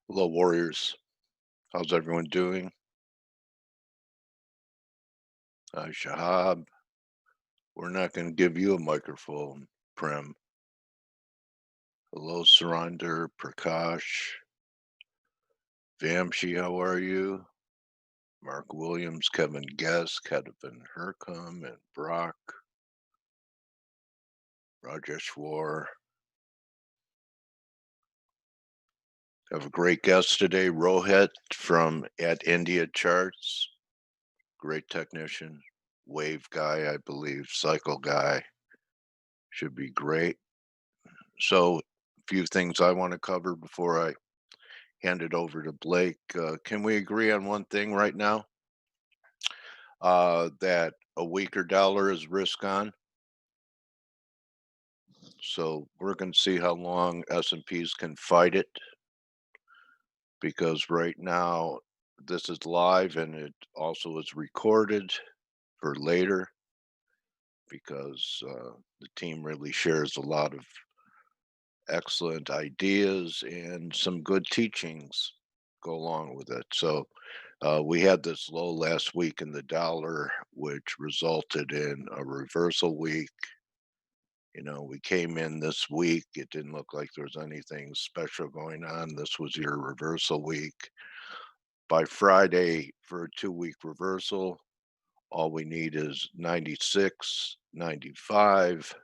Hello, Warriors. How's everyone doing? Hi, Shahab. We're not going to give you a microphone, Prem. Hello, Surinder, Prakash, Vamshi, how are you? Mark Williams, Kevin Guest, Kevin Hercom, and Brock, Rajesh War. Have a great guest today, Rohit from At India Charts. Great technician, wave guy, I believe, cycle guy. Should be great. So, a few things I want to cover before I hand it over to Blake. Can we agree on one thing right now? That a weaker dollar is risk on. So we're going to see how long S&Ps can fight it because right now this is live and it also is recorded for later because the team really shares a lot of excellent ideas and some good teachings go along with it. So we had this low last week in the dollar, which resulted in a reversal week. You know, we came in this week. It didn't look like there was anything special going on. This was your reversal week. By Friday, for a 2 week reversal, all we need is 96, 95.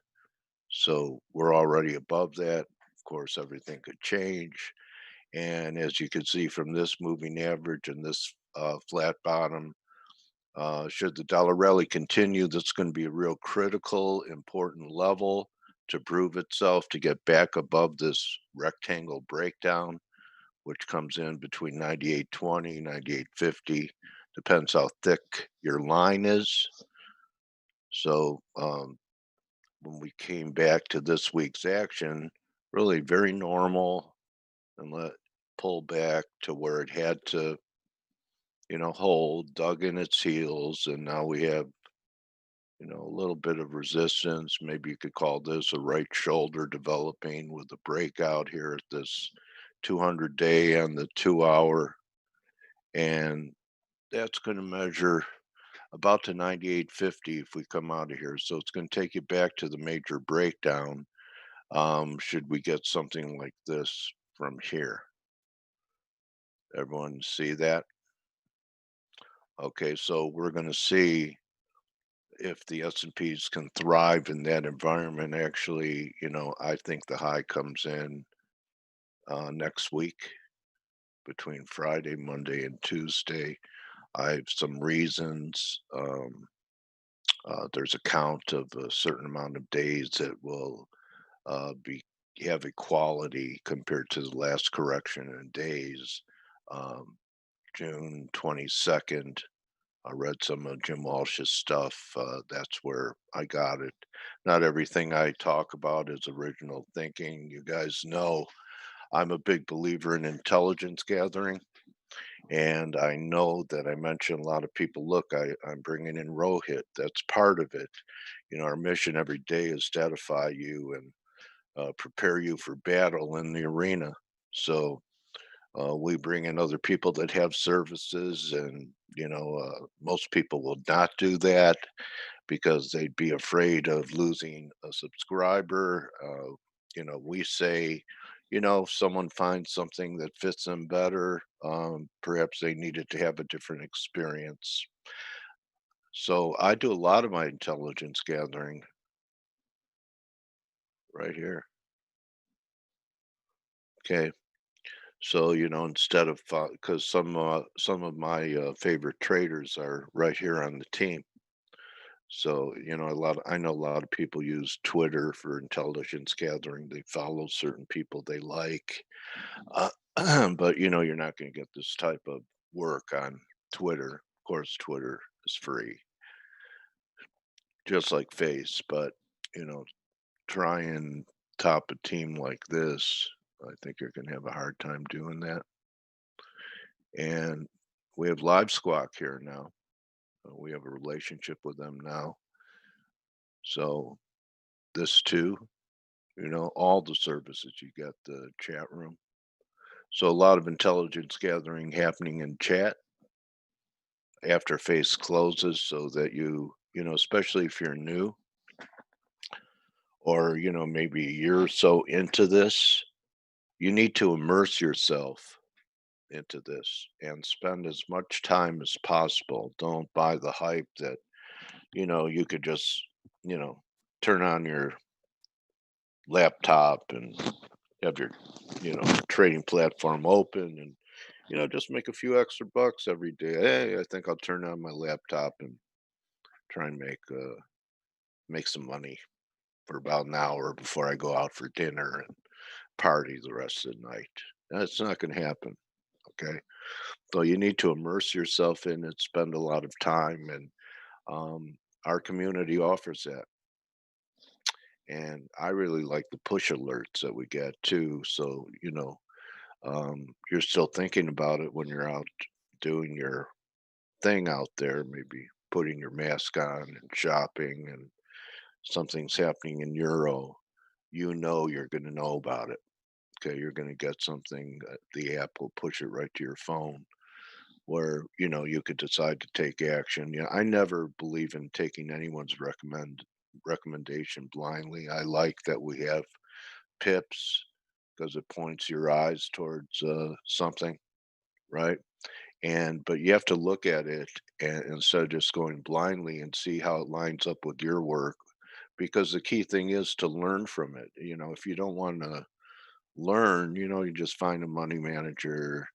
So we're already above that. Of course, everything could change. And as you can see from this moving average and this flat bottom, should the dollar rally continue, that's going to be a real critical, important level to prove itself to get back above this rectangle breakdown, which comes in between 98.20, 98.50. Depends how thick your line is. So when we came back to this week's action, really very normal and let pull back to where it had to, hold, dug in its heels, and now we have, a little bit of resistance. Maybe you could call this a right shoulder developing with a breakout here at this 200-day and the 2 hour, and that's going to measure about to 98.50 if we come out of here. So it's going to take you back to the major breakdown. Should we get something like this from here? Everyone see that? Okay, so we're going to see if the S&Ps can thrive in that environment. Actually, I think the high comes in next week between Friday, Monday, and Tuesday. I have some reasons. There's a count of a certain amount of days that will be have equality compared to the last correction in days. Um, June 22nd. I read some of Jim Walsh's stuff. That's where I got it. Not everything I talk about is original thinking. You guys know I'm a big believer in intelligence gathering. And I know that I mentioned a lot of people, look, I'm bringing in Rohit. That's part of it. Our mission every day is to edify you and prepare you for battle in the arena. So we bring in other people that have services, and most people will not do that because they'd be afraid of losing a subscriber. We say, if someone finds something that fits them better, perhaps they needed to have a different experience. So I do a lot of my intelligence gathering right here. Okay. So, instead of because some of my favorite traders are right here on the team. So, I know a lot of people use Twitter for intelligence gathering. They follow certain people they like. Uh, but you're not going to get this type of work on Twitter. Of course, Twitter is free, just like Face. But you know, try and top a team like this. I think you're going to have a hard time doing that. And we have Live Squawk here now. We have a relationship with them now. So this too, all the services you get, the chat room. So a lot of intelligence gathering happening in chat after face closes so that especially if you're new or, maybe a year or so into this, you need to immerse yourself into this and spend as much time as possible. Don't buy the hype that, you could just, you know, turn on your laptop and have your, trading platform open and, just make a few extra bucks every day. Hey, I think I'll turn on my laptop and try and make some money for about an hour before I go out for dinner and party the rest of the night. That's not going to happen. Okay. So you need to immerse yourself in it, spend a lot of time, and our community offers that. And I really like the push alerts that we get too. So, you're still thinking about it when you're out doing your thing out there, maybe putting your mask on and shopping, and something's happening in Euro, you're going to know about it. Okay, you're going to get something, the app will push it right to your phone where, you could decide to take action. I never believe in taking anyone's recommendation blindly. I like that we have pips because it points your eyes towards something, right? But you have to look at it and instead of just going blindly and see how it lines up with your work, because the key thing is to learn from it. If you don't want to learn, you just find a money manager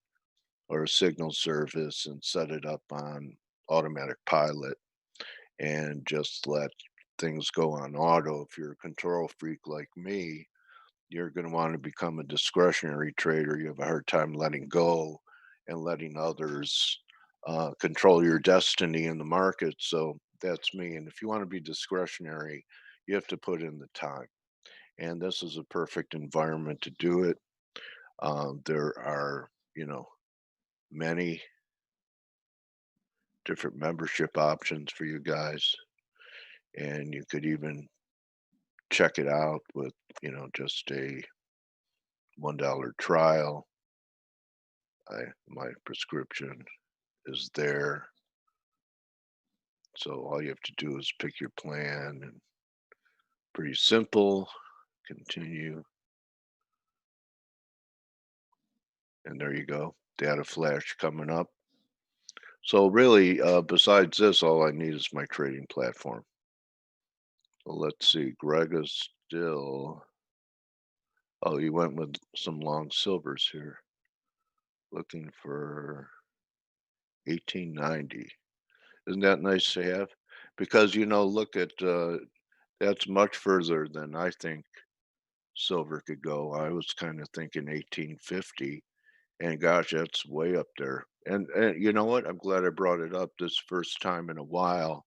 or a signal service and set it up on automatic pilot and just let things go on auto. If you're a control freak like me, you're going to want to become a discretionary trader. You have a hard time letting go and letting others control your destiny in the market. So that's me. And if you want to be discretionary, you have to put in the time. And this is a perfect environment to do it. There are, many different membership options for you guys. And you could even check it out with, just a $1 trial. My prescription is there. So all you have to do is pick your plan and pretty simple. Continue. And there you go. Data flash coming up. So really, besides this, all I need is my trading platform. So let's see. Greg is still. Oh, you went with some long silvers here. Looking for 1890. Isn't that nice to have? Because look at that's much further than I think silver could go. I was kind of thinking 1850, and gosh, that's way up there. And you know what? I'm glad I brought it up. This first time in a while,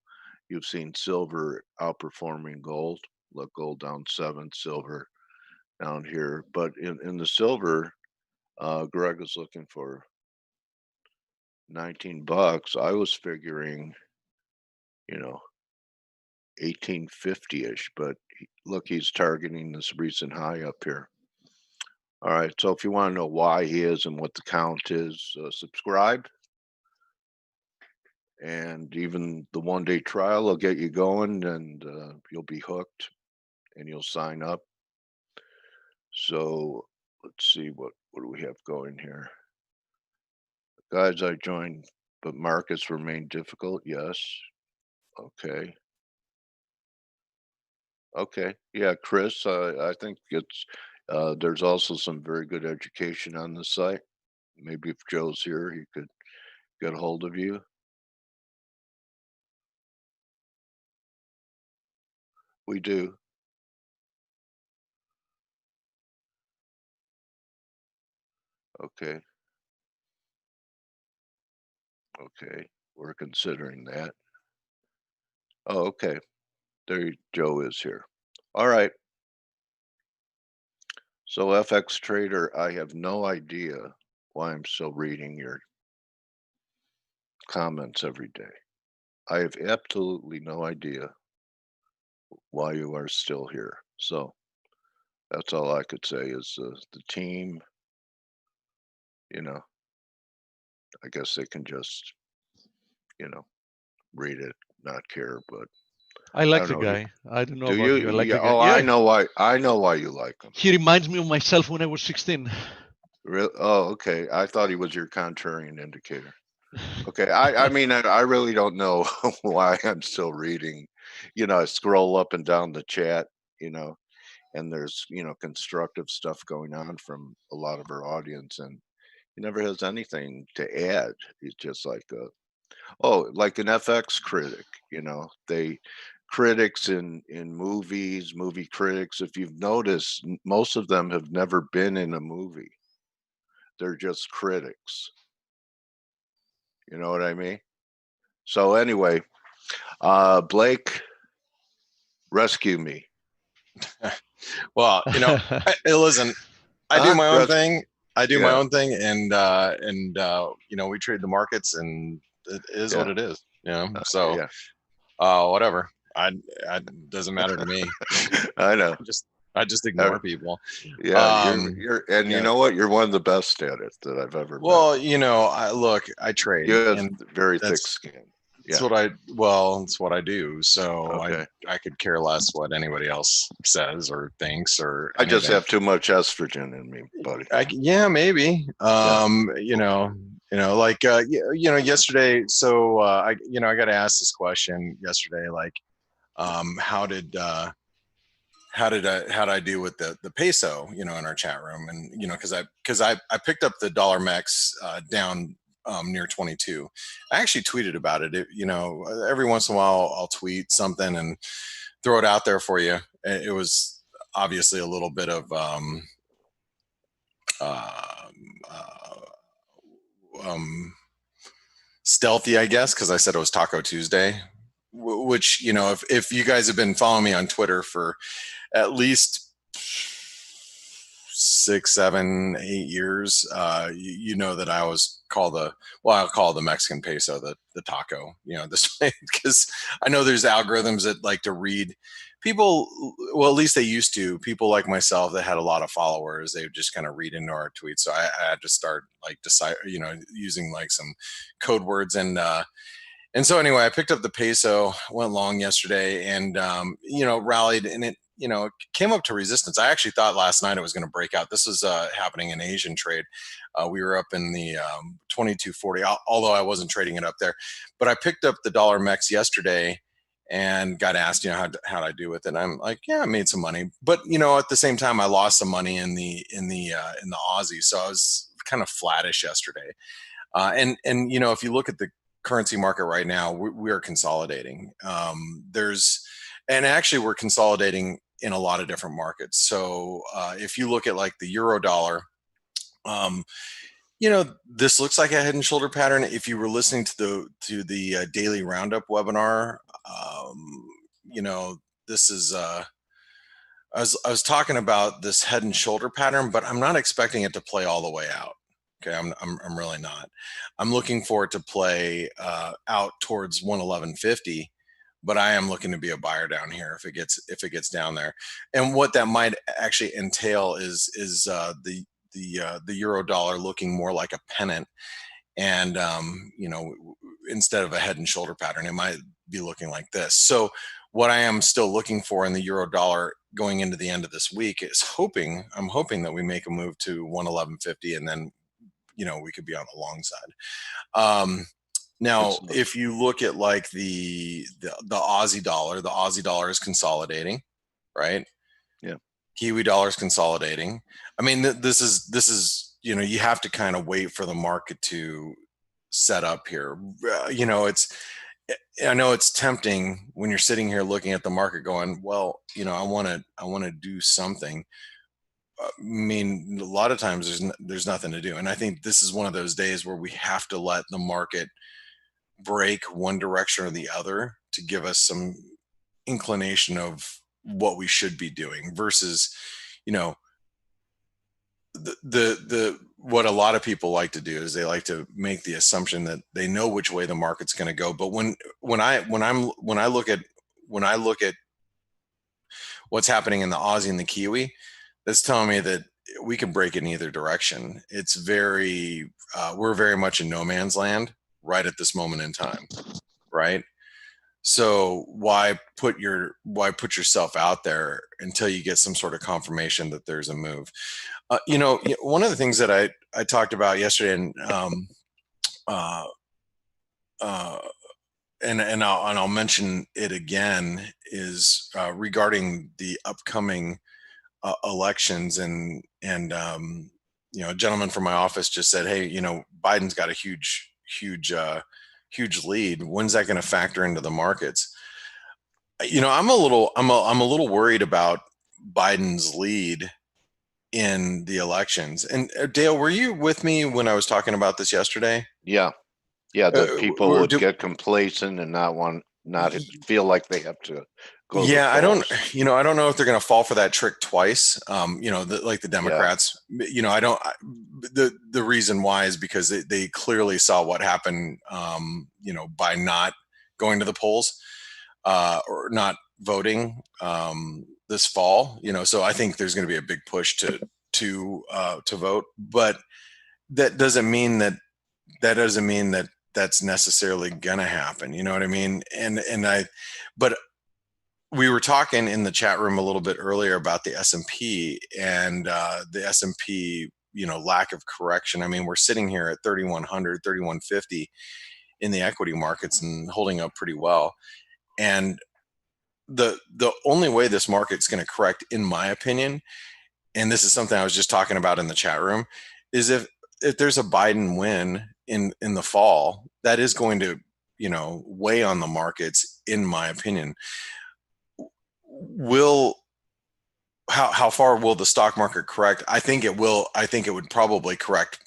you've seen silver outperforming gold. Look, gold down 7, silver down here. But in the silver, Greg is looking for 19 bucks. I was figuring, you know, 1850-ish, but look, he's targeting this recent high up here. All right, so if you want to know why he is and what the count is, subscribe. And even the 1-day trial will get you going, and you'll be hooked, and you'll sign up. So let's see what do we have going here. Guys, I joined, but markets remain difficult. Yes. Okay. Okay. Yeah, Chris, I think there's also some very good education on the site. Maybe if Joe's here, he could get a hold of you. We do. Okay. Okay. We're considering that. Oh, okay. Joe is here. All right. So FX Trader, I have no idea why I'm still reading your comments every day. I have absolutely no idea why you are still here. So that's all I could say is the team you know, I guess they can just, read it, not care, but I I like don't the know. guy. I don't know Do about you? you. I like Yeah. the guy. Oh, I Yeah, know why. I know why you like him. he reminds me of myself when I was 16. Real? Oh, okay. I thought he was your contrarian indicator. Okay. I mean, I really don't know why I'm still reading. I scroll up and down the chat, you know, and there's, constructive stuff going on from a lot of our audience, and he never has anything to add. He's just like like an FX critic, they critics in movies, movie critics. If you've noticed, most of them have never been in a movie. They're just critics. You know what I mean? So anyway, Blake, rescue me. Well, listen, I do Huh? my own thing. I do my Yeah, own thing, and we trade the markets, and it is what yeah, it is. So yeah. whatever. I doesn't matter to me. I know. I just Uh, ignore people. Yeah, Um, and you yeah. know what? You're one of the best at it that I've ever met. Well, I trade, You have and very thick that's skin. it's Yeah. what I do. So Okay. I could care less what anybody else says or thinks or I just anything. have too much estrogen in me, buddy. Yeah, maybe. Yeah. Like yesterday. So I got asked this question yesterday, like, how did I do with the peso, in our chat room, and because I picked up the dollar mex down near 22. I actually tweeted about it. Every once in a while I'll tweet something and throw it out there for you. It was obviously a little bit of um, uh, um, stealthy, I guess, because I said it was Taco Tuesday. Which, if you guys have been following me on Twitter for at least 6, 7, 8 years, you know that I always I'll call the Mexican peso the taco, this way, because I know there's algorithms that like to read people. Well, at least they used to. People like myself that had a lot of followers, they would just kind of read into our tweets. So I had to start like decide, using like some code words, and so anyway, I picked up the peso, went long yesterday, and rallied, and it came up to resistance. I actually thought last night it was going to break out. This was happening in Asian trade. We were up in the 2240, although I wasn't trading it up there. But I picked up the dollar mex yesterday and got asked, how'd I do with it? And I'm like, yeah, I made some money, but at the same time, I lost some money in the Aussie, so I was kind of flattish yesterday. And if you look at the currency market right now, we are consolidating. And actually we're consolidating in a lot of different markets. So if you look at like the euro dollar, um, this looks like a head and shoulder pattern. If you were listening to the daily roundup webinar, you know, this is. I was talking about this head and shoulder pattern, but I'm not expecting it to play all the way out. Okay, I'm really not. I'm looking for it to play out towards 111.50, but I am looking to be a buyer down here if it gets down there. And what that might actually entail is the euro dollar looking more like a pennant, and instead of a head and shoulder pattern, it might be looking like this. So what I am still looking for in the euro dollar going into the end of this week is I'm hoping that we make a move to 111.50, and then we could be on the long side. Now, It's if you look at like the Aussie dollar, the Aussie dollar is consolidating, right? Yeah. Kiwi dollar is consolidating. I mean, this is you have to kind of wait for the market to set up here. I know it's tempting when you're sitting here looking at the market going, well, I want to do something. I mean, a lot of times there's nothing to do, and I think this is one of those days where we have to let the market break one direction or the other to give us some inclination of what we should be doing versus, you know, the what a lot of people like to do is they like to make the assumption that they know which way the market's going to go. But when I look at what's happening in the Aussie and the Kiwi, that's telling me that we can break in either direction. It's very, we're very much in no man's land right at this moment in time, right? So why put yourself out there until you get some sort of confirmation that there's a move? One of the things that I talked about yesterday, and uh, uh, and I'll mention it again, is regarding the upcoming elections, and a gentleman from my office just said, hey, Biden's got a huge lead. When's that going to factor into the markets? I'm a little worried about Biden's lead in the elections. And Dale, were you with me when I was talking about this yesterday? Yeah. That people would get complacent and not feel like they have to go. Yeah, I don't know if they're going to fall for that trick twice. Like the Democrats. Yeah. The reason why is because they clearly saw what happened. By not going to the polls or not voting this fall. So I think there's going to be a big push to vote, but that doesn't mean that that's necessarily gonna happen. You know what I mean? But we were talking in the chat room a little bit earlier about the S&P and the S&P, lack of correction. I mean, we're sitting here at 3,100, 3,150 in the equity markets and holding up pretty well. And the only way this market's going to correct, in my opinion, and this is something I was just talking about in the chat room, is if there's a Biden win in the fall, that is going to, weigh on the markets, in my opinion. How far will the stock market correct? I think it will. I think it would probably correct,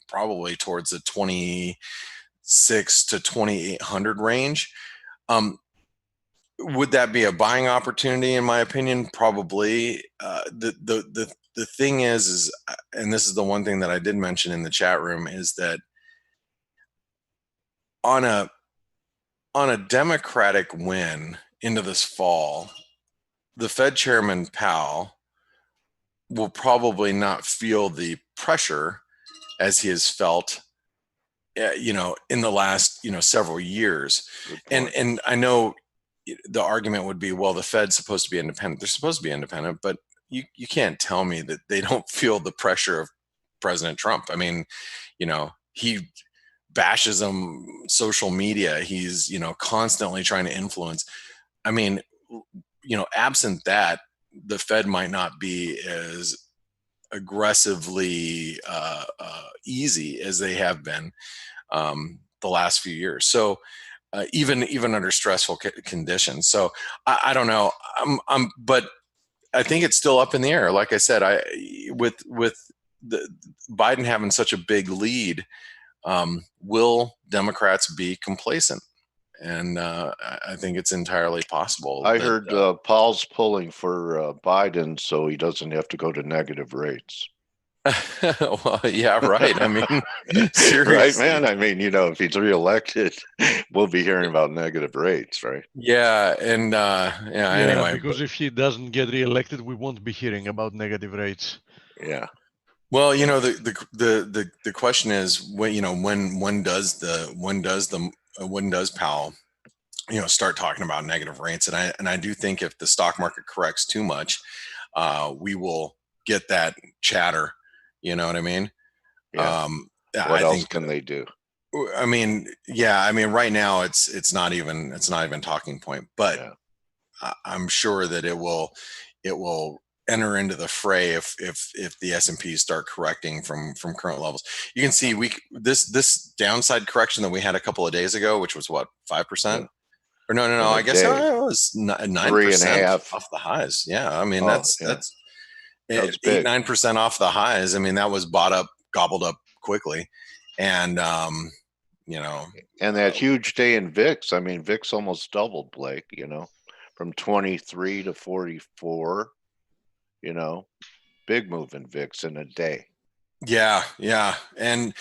probably towards the 26 to 2,800 range. Would that be a buying opportunity? In my opinion, probably. The thing is, and this is the one thing that I did mention in the chat room, is that on a Democratic win into this fall, the Fed Chairman Powell will probably not feel the pressure as he has felt, in the last, several years. And I know the argument would be, well, the Fed's supposed to be independent. They're supposed to be independent, but you can't tell me that they don't feel the pressure of President Trump. I mean, he bashes them social media. He's, constantly trying to influence. I mean, absent that, the Fed might not be as aggressively easy as they have been the last few years. So even under stressful conditions. So I don't know. But I think it's still up in the air. Like I said, with the Biden having such a big lead, will Democrats be complacent? And I think it's entirely possible. I heard Paul's pulling for Biden so he doesn't have to go to negative rates. Well, yeah, right. I mean, seriously. Right, man. I mean, if he's reelected, we'll be hearing about negative rates, right? Yeah, and anyway. Because if he doesn't get reelected, we won't be hearing about negative rates. Yeah. Well, the question is, when does Powell, start talking about negative rates? And I do think if the stock market corrects too much, we will get that chatter. You know what I mean? Yeah. What else can they do? I mean, yeah. I mean, right now it's not even talking point, but yeah. I'm sure that it will enter into the fray if the S&P start correcting from current levels. You can see this downside correction that we had a couple of days ago, which was what, 5%? Yeah. Or no. I guess it was 9% off the highs. Yeah, I mean that's 8-9% off the highs. I mean, that was gobbled up quickly, and and that huge day in VIX. I mean, VIX almost doubled, Blake. From 23 to 44. Big move in VIX in a day. Yeah, and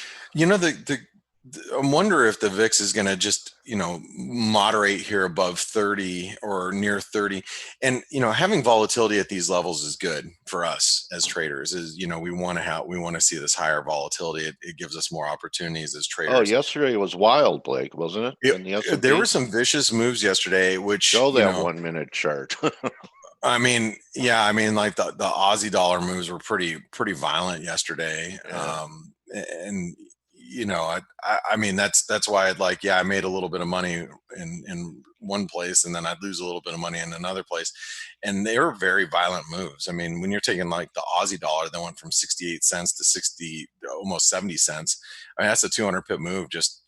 I wonder if the VIX is going to just moderate here above 30 or near 30, and having volatility at these levels is good for us. as traders is, we want to see this higher volatility. It gives us more opportunities as traders. Oh, yesterday was wild, Blake, wasn't it? In the S&P? There were some vicious moves yesterday, which show that 1 minute chart. I mean, like the Aussie dollar moves were pretty violent yesterday. Yeah. And I mean, that's why I made a little bit of money in one place, and then I'd lose a little bit of money in another place. And they were very violent moves. I mean, when you're taking like the Aussie dollar that went from 68 cents to almost 70 cents, I mean, that's a 200 pip move, just,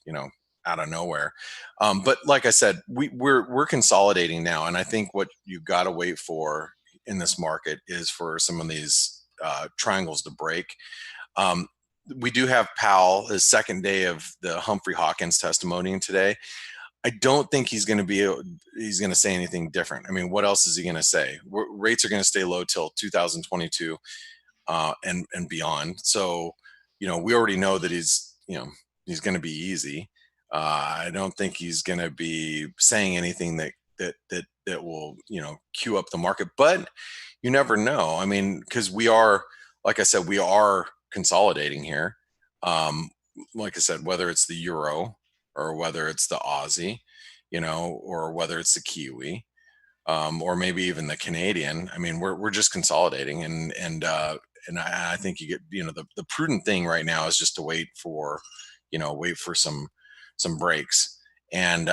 out of nowhere. But like I said, we're consolidating now. And I think what you've got to wait for in this market is for some of these triangles to break. We do have Powell, his second day of the Humphrey Hawkins testimony today. I don't think he's going to say anything different. I mean, what else is he going to say? Rates are going to stay low till 2022 and beyond. So, we already know that he's going to be easy. I don't think he's going to be saying anything that will, cue up the market, but you never know. I mean, because we are, like I said, we are consolidating here. Like I said, whether it's the euro or whether it's the Aussie, or whether it's the Kiwi, or maybe even the Canadian. I mean, we're just consolidating, and I think you get, the prudent thing right now is just to wait for some breaks and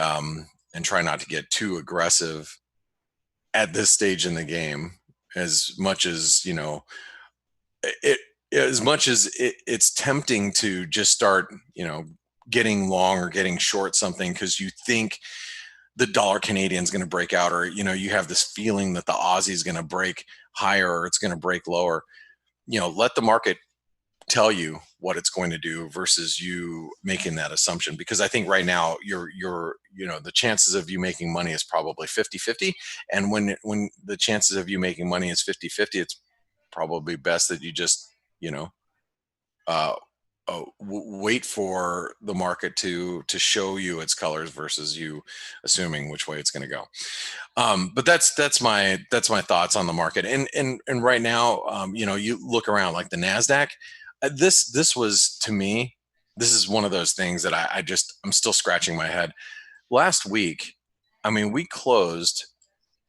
try not to get too aggressive at this stage in the game, as much as it's tempting to just start, getting long or getting short something because you think the dollar Canadian is going to break out, or, you have this feeling that the Aussie is going to break higher or it's going to break lower. Let the market tell you what it's going to do versus you making that assumption. Because I think right now the chances of you making money is probably 50-50. And when the chances of you making money is 50-50, it's probably best that you just, wait for the market to show you its colors versus you assuming which way it's going to go. But that's my thoughts on the market. And right now, you look around, like the NASDAQ. This was, to me, this is one of those things that I'm still scratching my head. Last week, I mean, we closed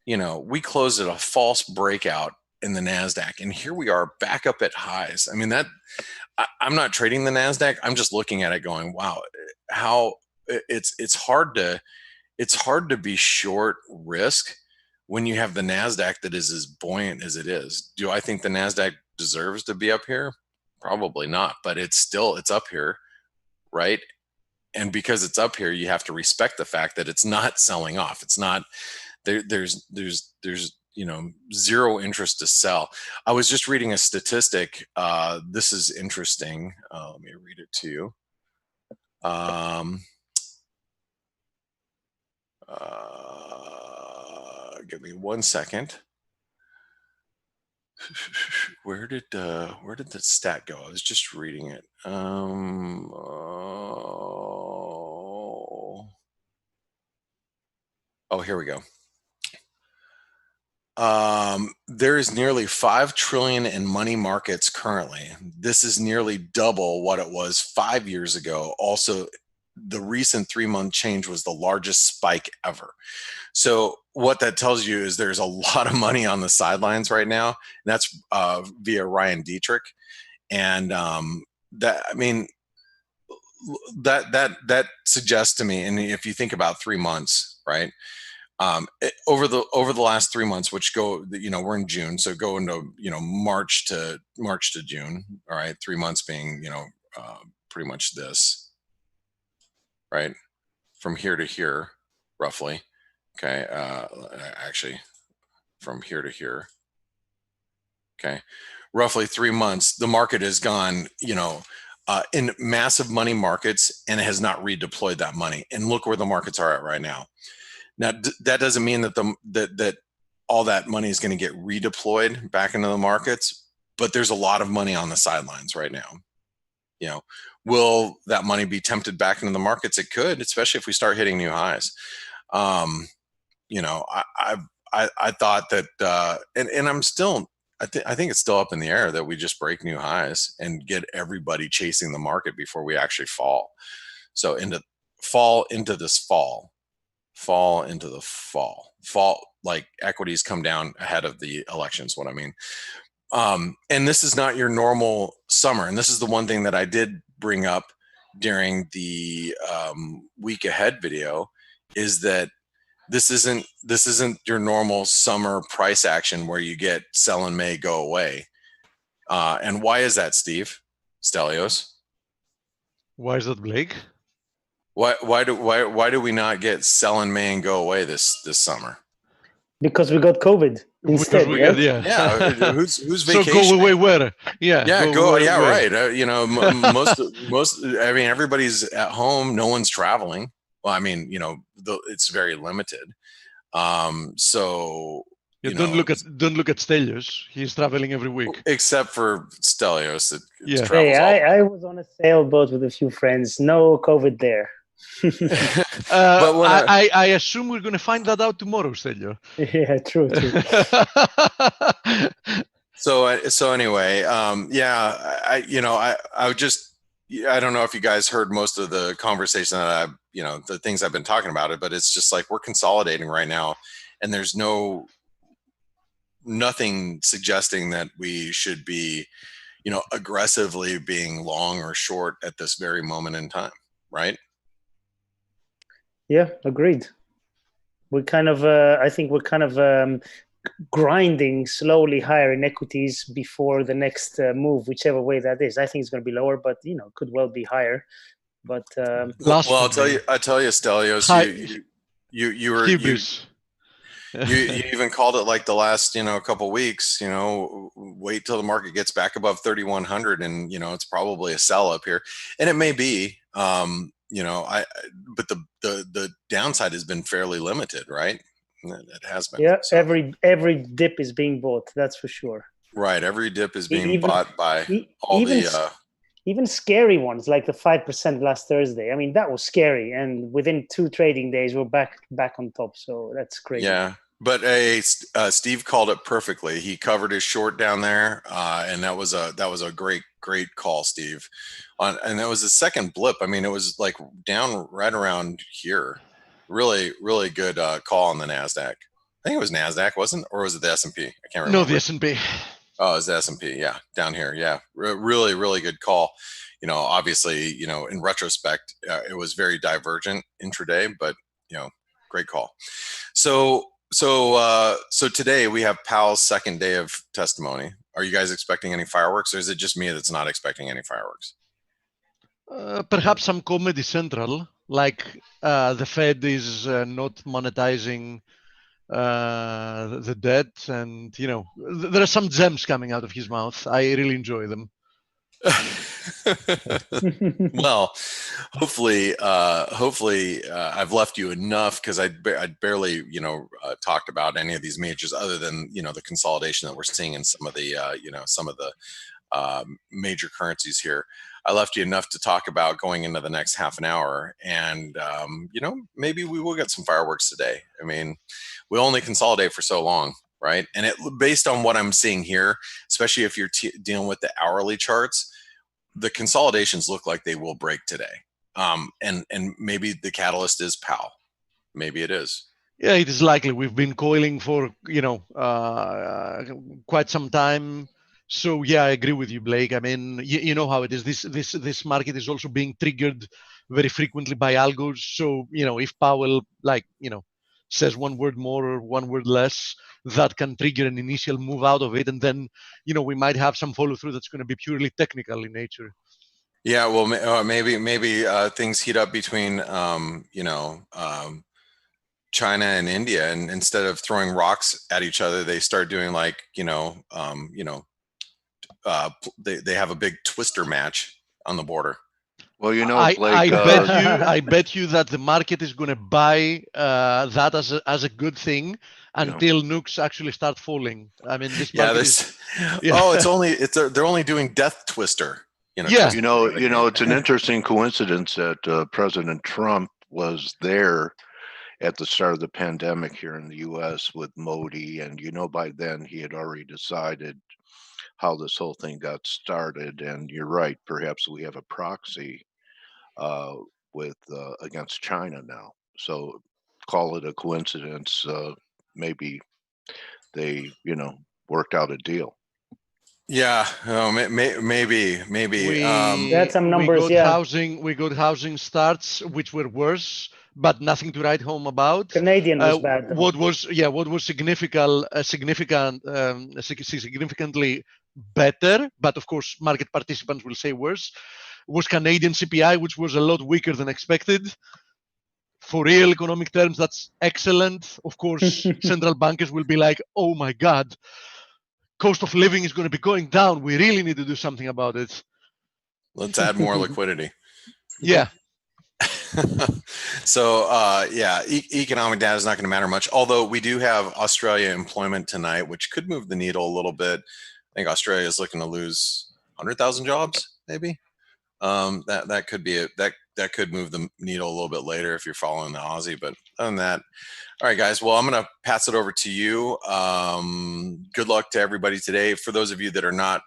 at a false breakout in the NASDAQ, and here we are back up at highs. I mean, I'm not trading the NASDAQ. I'm just looking at it going, wow, how it's hard to be short risk when you have the NASDAQ that is as buoyant as it is. Do I think the NASDAQ deserves to be up here? Probably not, but it's up here, right? And because it's up here, you have to respect the fact that it's not selling off. It's not there's zero interest to sell. I was just reading a statistic. This is interesting. Let me read it to you. Give me 1 second. Where did the stat go? I was just reading it. Here we go. There is nearly 5 trillion in money markets currently. This is nearly double what it was 5 years ago. Also, the recent 3-month change was the largest spike ever. So what that tells you is there's a lot of money on the sidelines right now. And that's via Ryan Dietrich. And that suggests to me, and if you think about 3 months, right? Over the last 3 months, which go, we're in June, so go into, March to June. All right. 3 months being, pretty much this, right? From here to here, roughly. Okay. Actually from here to here. Okay. Roughly 3 months, the market has gone, in massive money markets, and it has not redeployed that money. And look where the markets are at right now. Now, that doesn't mean that that all that money is going to get redeployed back into the markets, but there's a lot of money on the sidelines right now. Will that money be tempted back into the markets? It could, especially if we start hitting new highs. I thought that, and I'm still I think it's still up in the air that we just break new highs and get everybody chasing the market before we actually fall. So fall into the fall, like equities come down ahead of the elections, what I mean. And this is not your normal summer. And this is the one thing that I did bring up during the week ahead video, is that this isn't your normal summer price action where you get sell in May, go away. And why is that, Steve Stelios? Why is that, Blake? Why do we not get sell in May and go away this summer? Because we got COVID instead. Because Right? Yeah. Who's So vacationing? go away where? Right. Most. I mean, everybody's at home. No one's traveling. Well, I mean, it's very limited. So don't look at Stelios. He's traveling every week. Except for Stelios, that Yeah. Hey, I was on a sailboat with a few friends. No COVID there. But when I assume we're going to find that out tomorrow, Stelio. Yeah, true. So anyway, I would just, I don't know if you guys heard most of the conversation that the things I've been talking about it, but it's just like we're consolidating right now, and there's nothing suggesting that we should be, aggressively being long or short at this very moment in time, right? Yeah, agreed. We're kind of, I think we're kind of grinding slowly higher in equities before the next move, whichever way that is. I think it's going to be lower, but could well be higher. But I'll tell you, Stelios, you were you even called it like the last couple weeks. Wait till the market gets back above 3,100, and it's probably a sell up here, and it may be. But the downside has been fairly limited, right? It has been. Yeah, so every dip is being bought. That's for sure. Right, every dip is being bought by even scary ones like the 5% last Thursday. I mean, that was scary, and within 2 trading days, we're back on top. So that's crazy. Yeah, but Steve called it perfectly. He covered his short down there, and that was a great call, Steve. And that was the second blip. I mean, it was like down right around here. Really, really good call on the NASDAQ. I think it was NASDAQ, wasn't it? Or was it the S&P? I can't remember. No, the S&P. Oh, it was the S&P. Yeah, down here. Yeah, really, really good call. Obviously, in retrospect, it was very divergent intraday, but great call. So today we have Powell's second day of testimony. Are you guys expecting any fireworks, or is it just me that's not expecting any fireworks? Perhaps some Comedy Central, like the Fed is not monetizing the debt, and there are some gems coming out of his mouth. I really enjoy them. Well, hopefully I've left you enough, because I barely talked about any of these majors other than the consolidation that we're seeing in some of the major currencies here. I left you enough to talk about going into the next half an hour, and maybe we will get some fireworks today. I mean, we only consolidate for so long, right? And based on what I'm seeing here, especially if you're dealing with the hourly charts, the consolidations look like they will break today. And maybe the catalyst is Powell. Maybe it is. Yeah, it is likely. We've been coiling for quite some time. So yeah, I agree with you, Blake. I mean, you know how it is. This market is also being triggered very frequently by algos. So if Powell says one word more or one word less, that can trigger an initial move out of it, and then we might have some follow through that's going to be purely technical in nature. Yeah, well, maybe things heat up between China and India, and instead of throwing rocks at each other, they start doing they have a big twister match on the border. Well, I Blake, bet you that the market is going to buy that as a good thing until nukes actually start falling. I mean, this market they're only doing death twister. it's an interesting coincidence that President Trump was there at the start of the pandemic here in the US with Modi, and by then he had already decided how this whole thing got started. And you're right, perhaps we have a proxy with against China now. So call it a coincidence. Maybe they, worked out a deal. Yeah, maybe. That's some numbers, yeah. We got housing starts which were worse, but nothing to write home about. Canadian was bad. What was significantly better, but of course market participants will say worse, was Canadian CPI, which was a lot weaker than expected. For real economic terms, that's excellent. Of course, central bankers will be like, oh my God, cost of living is going to be going down. We really need to do something about it. Let's add more liquidity. Yeah. So, economic data is not going to matter much. Although we do have Australia employment tonight, which could move the needle a little bit. I think Australia is looking to lose 100,000 jobs, maybe. That could be it. That could move the needle a little bit later if you're following the Aussie. But other than that, all right, guys. Well, I'm going to pass it over to you. Good luck to everybody today. For those of you that are not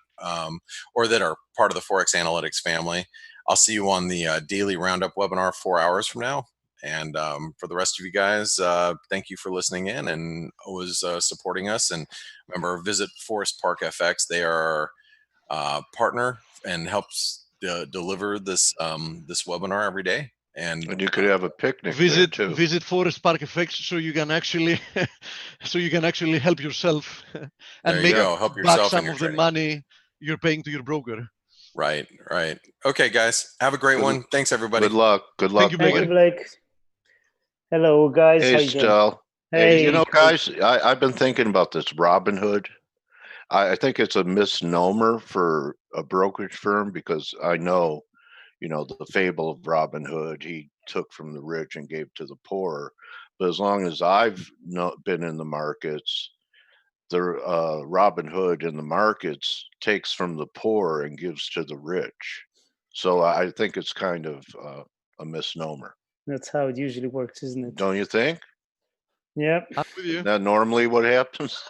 or that are part of the Forex Analytics family, I'll see you on the daily roundup webinar 4 hours from now. And for the rest of you guys, thank you for listening in and always supporting us. And remember, visit Forest Park FX. They are our partner and helps deliver this this webinar every day. And you could have a picnic. Visit Forest Park FX so you can actually help yourself and help back yourself some of the money you're paying to your broker. Right. Okay, guys. Have a great one. Thanks, everybody. Good luck. Thank you, Blake. Hello, guys. Hey, Stel. Hey, guys, I've been thinking about this Robinhood. I think it's a misnomer for a brokerage firm because I know, the fable of Robin Hood, he took from the rich and gave to the poor. But as long as I've been in the markets, the Robin Hood in the markets takes from the poor and gives to the rich. So I think it's kind of a misnomer. That's how it usually works, isn't it? Don't you think? Yeah. I'm with you. Isn't that normally what happens?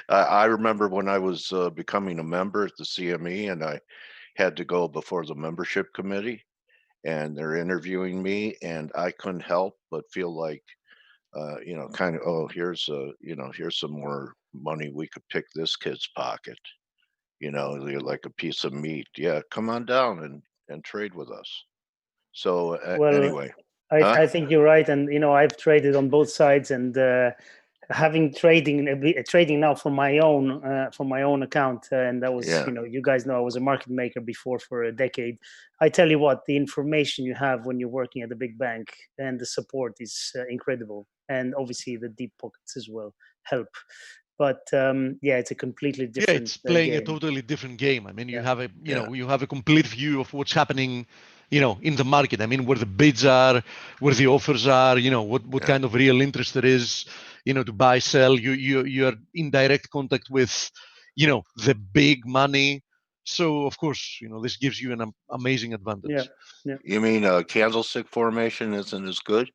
I remember when I was becoming a member at the CME and I had to go before the membership committee and they're interviewing me and I couldn't help but feel like, kind of, oh, here's some more money we could pick this kid's pocket, like a piece of meat. Yeah, come on down and trade with us. So anyway. I think you're right. And, I've traded on both sides and having trading now for my own account. And that was, you guys know I was a market maker before for a decade. I tell you what, the information you have when you're working at a big bank and the support is incredible. And obviously the deep pockets as well help. But it's a completely different. Yeah, it's playing game. a totally different game. I mean, you have you have a complete view of what's happening, in the market. I mean, where the bids are, where the offers are, what kind of real interest there is, to buy, sell. You are in direct contact with, the big money. So of course, this gives you an amazing advantage. Yeah. You mean candlestick formation isn't as good?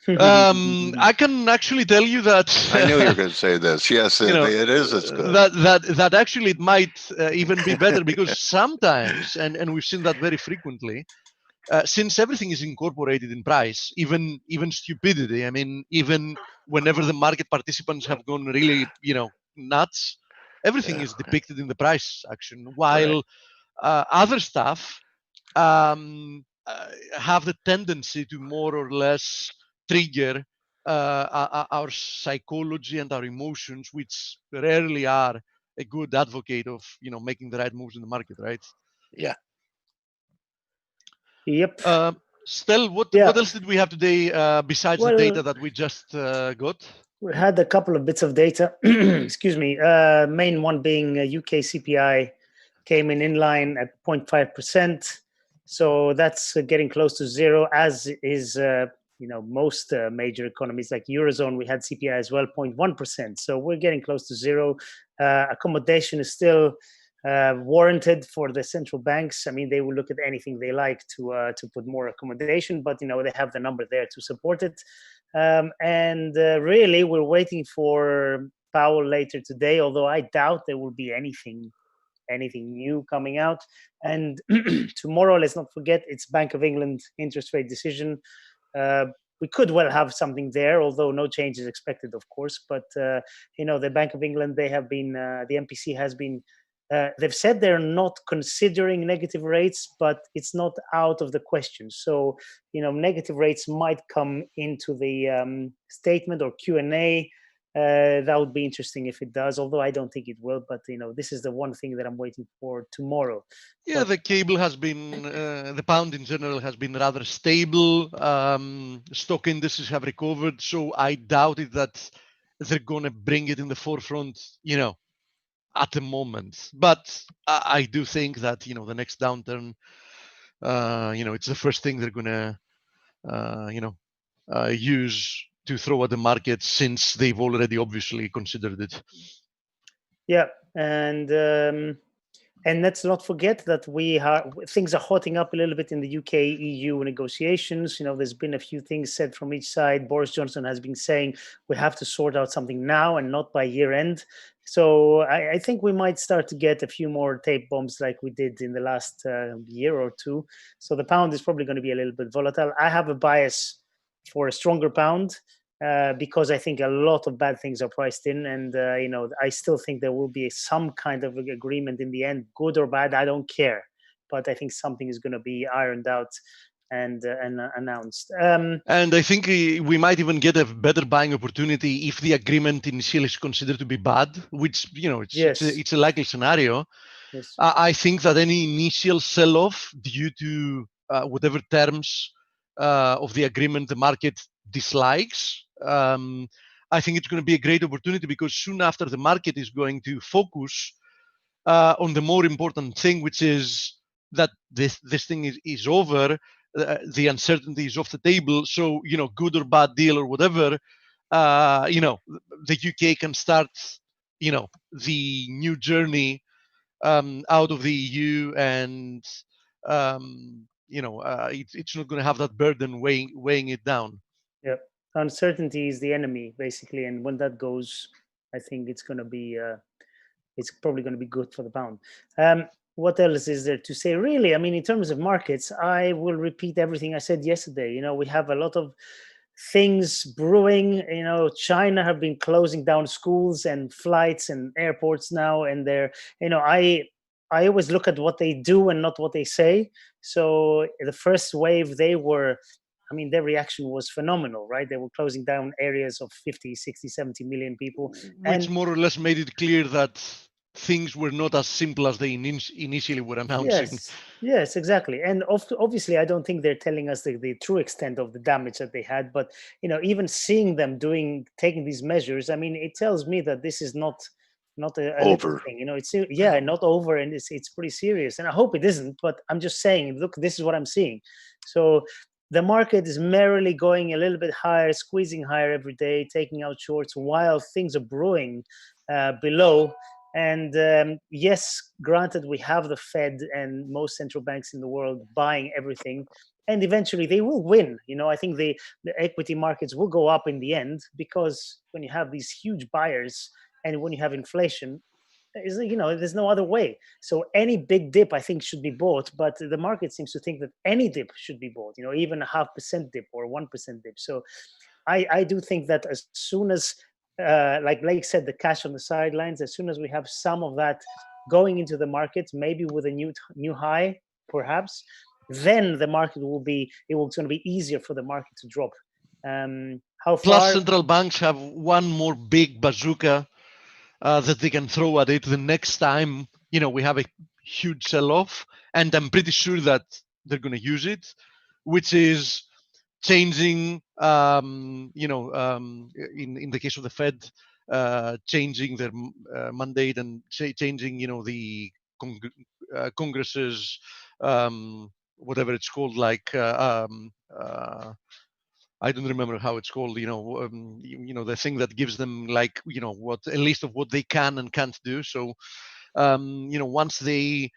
I can actually tell you that. I knew you were going to say this. Yes, it is as good. That actually it might even be better because sometimes, and we've seen that very frequently, since everything is incorporated in price, even stupidity. I mean, even whenever the market participants have gone really, nuts, everything is depicted in the price action. While other stuff have the tendency to more or less trigger our psychology and our emotions, which rarely are a good advocate of making the right moves in the market, right? Yeah. Yep. Stel, what else did we have today besides the data that we just got? We had a couple of bits of data. Excuse me. Main one being UK CPI came in line at 0.5%. So that's getting close to zero, as is most major economies like Eurozone. We had CPI as well, 0.1%. So we're getting close to zero. Accommodation is still warranted for the central banks. I mean, they will look at anything they like to put more accommodation, but they have the number there to support it. And really, we're waiting for Powell later today, although I doubt there will be anything new coming out. And tomorrow, let's not forget, it's Bank of England interest rate decision. We could well have something there, although no change is expected, of course. But the Bank of England, they have been, the MPC has been. They've said they're not considering negative rates, but it's not out of the question. So, negative rates might come into the statement or Q&A. That would be interesting if it does, although I don't think it will. But, this is the one thing that I'm waiting for tomorrow. Yeah, but, the cable has been, the pound in general has been rather stable. Stock indices have recovered. So I doubt it that they're going to bring it in the forefront, at the moment. But I do think that the next downturn, it's the first thing they're gonna use to throw at the market, since they've already obviously considered it. Yeah, and let's not forget that things are hotting up a little bit in the UK-EU negotiations. There's been a few things said from each side. Boris Johnson has been saying we have to sort out something now and not by year end. So I think we might start to get a few more tape bombs like we did in the last year or two. So the pound is probably going to be a little bit volatile. I have a bias for a stronger pound. Because I think a lot of bad things are priced in, and I still think there will be some kind of agreement in the end, good or bad, I don't care. But I think something is going to be ironed out and announced. And I think we might even get a better buying opportunity if the agreement initially is considered to be bad, which it's a likely scenario. Yes. I think that any initial sell-off due to whatever terms of the agreement the market dislikes, I think it's going to be a great opportunity, because soon after the market is going to focus on the more important thing, which is that this thing is over, the uncertainty is off the table. So, good or bad deal or whatever, the UK can start, the new journey out of the EU, and it's not going to have that burden weighing it down. Yeah, uncertainty is the enemy, basically, and when that goes, I think it's going to be it's probably going to be good for the pound. What else is there to say? Really, I mean, in terms of markets, I will repeat everything I said yesterday. We have a lot of things brewing. China have been closing down schools and flights and airports now, and they're, I always look at what they do and not what they say. So the first wave, their reaction was phenomenal, right? They were closing down areas of 50, 60, 70 million people. Which more or less made it clear that things were not as simple as they initially were announcing. Yes, exactly. And obviously, I don't think they're telling us the true extent of the damage that they had. But, even seeing them taking these measures, I mean, it tells me that this is not a over thing. It's not over, and it's pretty serious. And I hope it isn't. But I'm just saying, look, this is what I'm seeing. So the market is merrily going a little bit higher, squeezing higher every day, taking out shorts while things are brewing below. And yes, granted, we have the Fed and most central banks in the world buying everything, and eventually they will win. I think the equity markets will go up in the end, because when you have these huge buyers and when you have inflation, there's no other way. So any big dip, I think, should be bought, but the market seems to think that any dip should be bought, even a 0.5% dip or 1% dip. So I do think that as soon as, like Blake said, the cash on the sidelines, as soon as we have some of that going into the market, maybe with a new high, perhaps, then the market it's going to be easier for the market to drop. How far? Plus, central banks have one more big bazooka that they can throw at it the next time we have a huge sell-off, and I'm pretty sure that they're going to use it, which is changing in the case of the Fed, changing their mandate and changing the Congress's whatever it's called, like I don't remember how it's called, the thing that gives them, like, what a list of what they can and can't do. So once they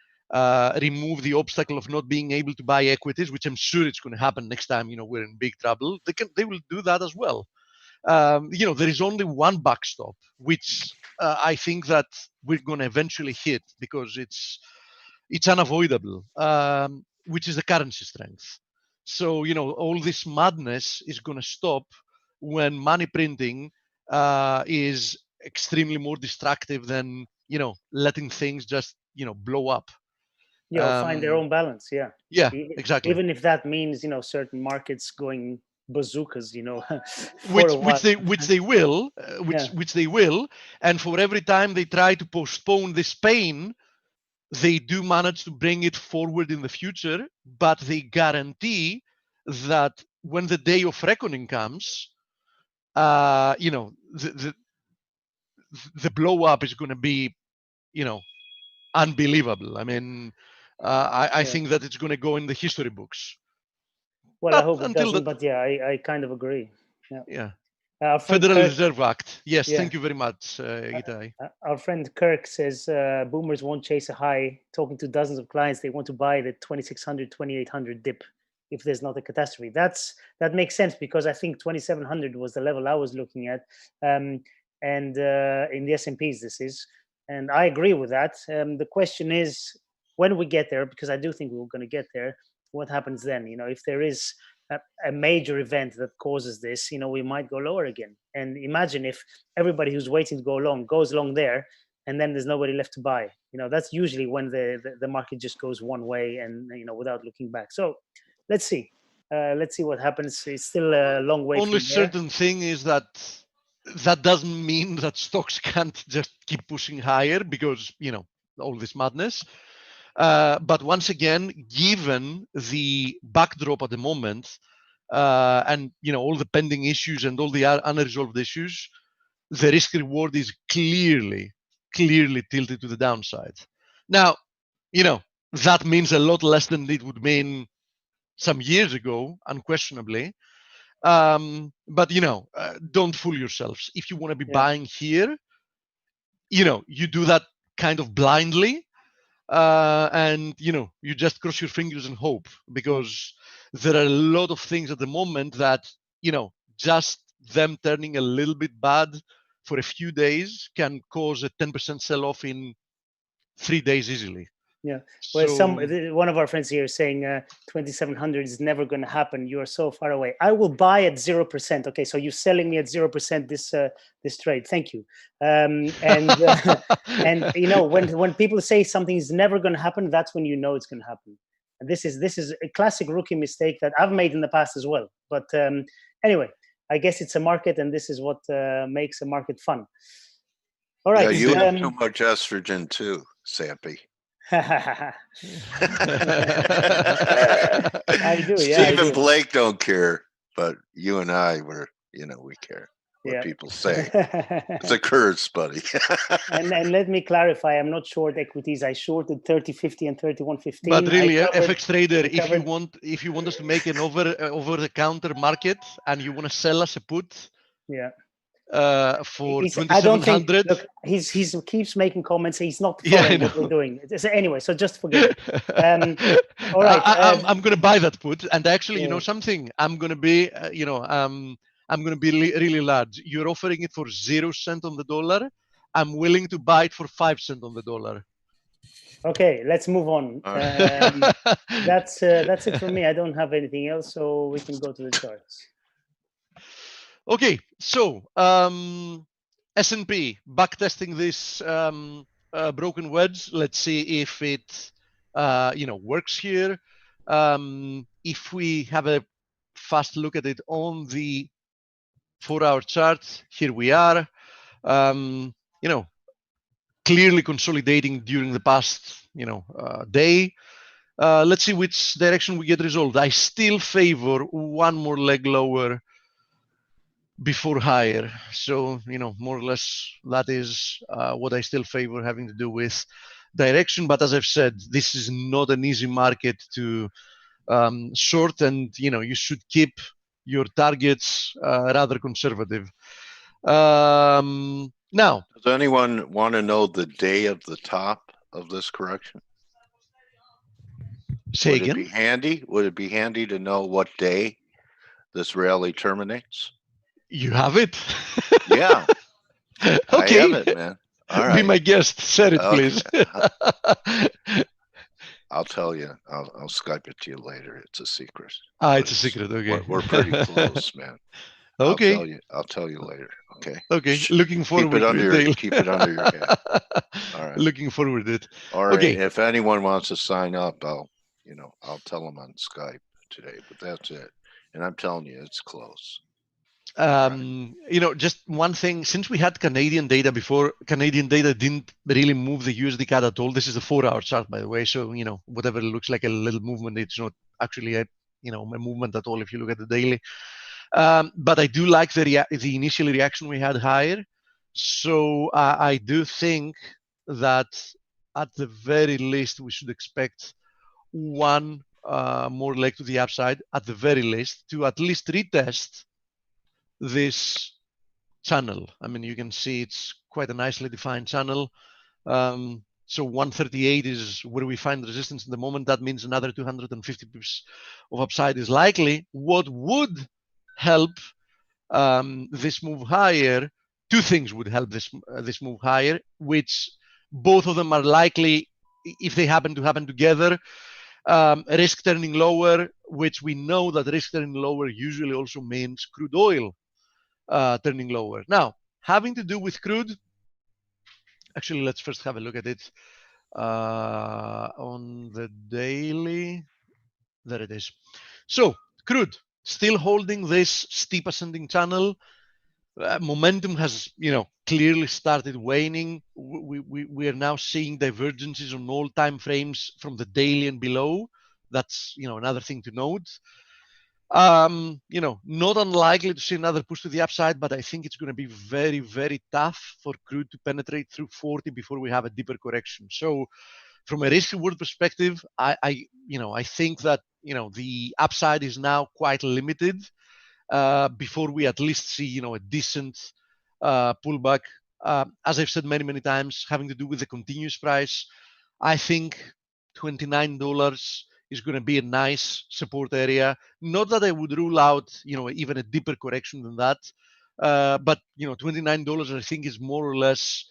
remove the obstacle of not being able to buy equities, which I'm sure it's going to happen next time, we're in big trouble, they will do that as well. There is only one backstop, which I think that we're going to eventually hit because it's unavoidable, which is the currency strength. So, all this madness is going to stop when money printing is extremely more destructive than, letting things just, blow up. Find their own balance. Yeah. Yeah, exactly. Even if that means, certain markets going bazookas, which they will, and for every time they try to postpone this pain, they do manage to bring it forward in the future, but they guarantee that when the day of reckoning comes, the blow up is going to be, unbelievable. I mean, I think that it's going to go in the history books. Well, I hope it doesn't, but yeah, I kind of agree. Yeah. Federal Reserve Act. Yes, thank you very much, Itai. Our friend Kirk says boomers won't chase a high. Talking to dozens of clients, they want to buy the 2600, 2800 dip if there's not a catastrophe. That makes sense because I think 2700 was the level I was looking at, and in the S&Ps this is, and I agree with that. The question is when we get there, because I do think we're going to get there. What happens then? If there is a major event that causes this, we might go lower again. And imagine if everybody who's waiting to go long goes long there, and then there's nobody left to buy. That's usually when the market just goes one way and without looking back. So let's see what happens. It's still a long way. Only certain thing is that doesn't mean that stocks can't just keep pushing higher because all this madness. But once again, given the backdrop at the moment, and all the pending issues and all the unresolved issues, the risk reward is clearly tilted to the downside. Now, that means a lot less than it would mean some years ago, unquestionably. But don't fool yourselves. If you want to be buying here, you do that kind of blindly. And you just cross your fingers and hope, because there are a lot of things at the moment that just them turning a little bit bad for a few days can cause a 10% sell-off in 3 days easily. Yeah. Well, one of our friends here is saying 2700 is never going to happen. You are so far away. I will buy at 0%. Okay, so you're selling me at 0% this trade. Thank you. And when people say something is never going to happen, that's when it's going to happen. And this is a classic rookie mistake that I've made in the past as well. But anyway, I guess it's a market, and this is what makes a market fun. All right. Yeah, you have too much estrogen too, Sampi. I do. Stephen Blake don't care, but you and I we care what people say. It's a curse, buddy. and let me clarify, I'm not short equities. I shorted 30.50 and 31.15. But really, FX trader, if you want us to make an over the counter market and you want to sell us a put, for 2,700. Look, he keeps making comments. He's not following what we're doing. So anyway, so just forget it. All right. I'm going to buy that put, and actually, something. I'm going to be, I'm going to be really large. You're offering it for 0 cent on the dollar. I'm willing to buy it for 5 cents on the dollar. Okay, let's move on. That's it for me. I don't have anything else, so we can go to the charts. Okay, so S&P backtesting this broken wedge. Let's see if it works here. If we have a fast look at it on the 4-hour chart, here we are. Clearly consolidating during the past day. Let's see which direction we get resolved. I still favor one more leg lower before higher. So, more or less that is what I still favor, having to do with direction. But as I've said, this is not an easy market to short, and you should keep your targets rather conservative. Now, does anyone want to know the day of the top? of this correction? Say Would it again. be handy? Would it be handy to know what day this rally terminates? You have it. Yeah, I Okay. have it, man. All Be right, my guest. Share it, Okay. please. I'll tell you. I'll Skype it to you later. It's a secret. It's a secret. Okay. We're pretty close, man. Okay. I'll tell you later. Okay. Okay. Looking forward Keep it under to your it. Dale. keep it under your head. All right. Looking forward to it. All right. Okay. If anyone wants to sign up, I'll tell them on Skype today. But that's it. And I'm telling you, it's close. Just one thing. Since we had Canadian data before, Canadian data didn't really move the USD CAD at all. This is a 4-hour chart, by the way. So whatever looks like a little movement, it's not actually a movement at all if you look at the daily. But I do like the initial reaction we had higher. So I do think that at the very least we should expect one more leg to the upside, at the very least, to at least retest this channel. I mean, you can see it's quite a nicely defined channel. So 138 is where we find resistance in the moment. That means another 250 pips of upside is likely. What would help this move higher? Two things would help this move higher, which both of them are likely if they happen together. Risk turning lower, which we know that risk turning lower usually also means crude oil turning lower. Now, having to do with crude, actually, let's first have a look at it on the daily. There it is. So, crude, still holding this steep ascending channel. Momentum has, clearly started waning. We are now seeing divergences on all time frames from the daily and below. That's, another thing to note. Not unlikely to see another push to the upside, but I think it's going to be very, very tough for crude to penetrate through 40 before we have a deeper correction. So from a risk reward perspective, I think that, the upside is now quite limited before we at least see, a decent pullback. As I've said many, many times, having to do with the continuous price, I think $29 is going to be a nice support area. Not that I would rule out, even a deeper correction than that. But, $29, I think, is more or less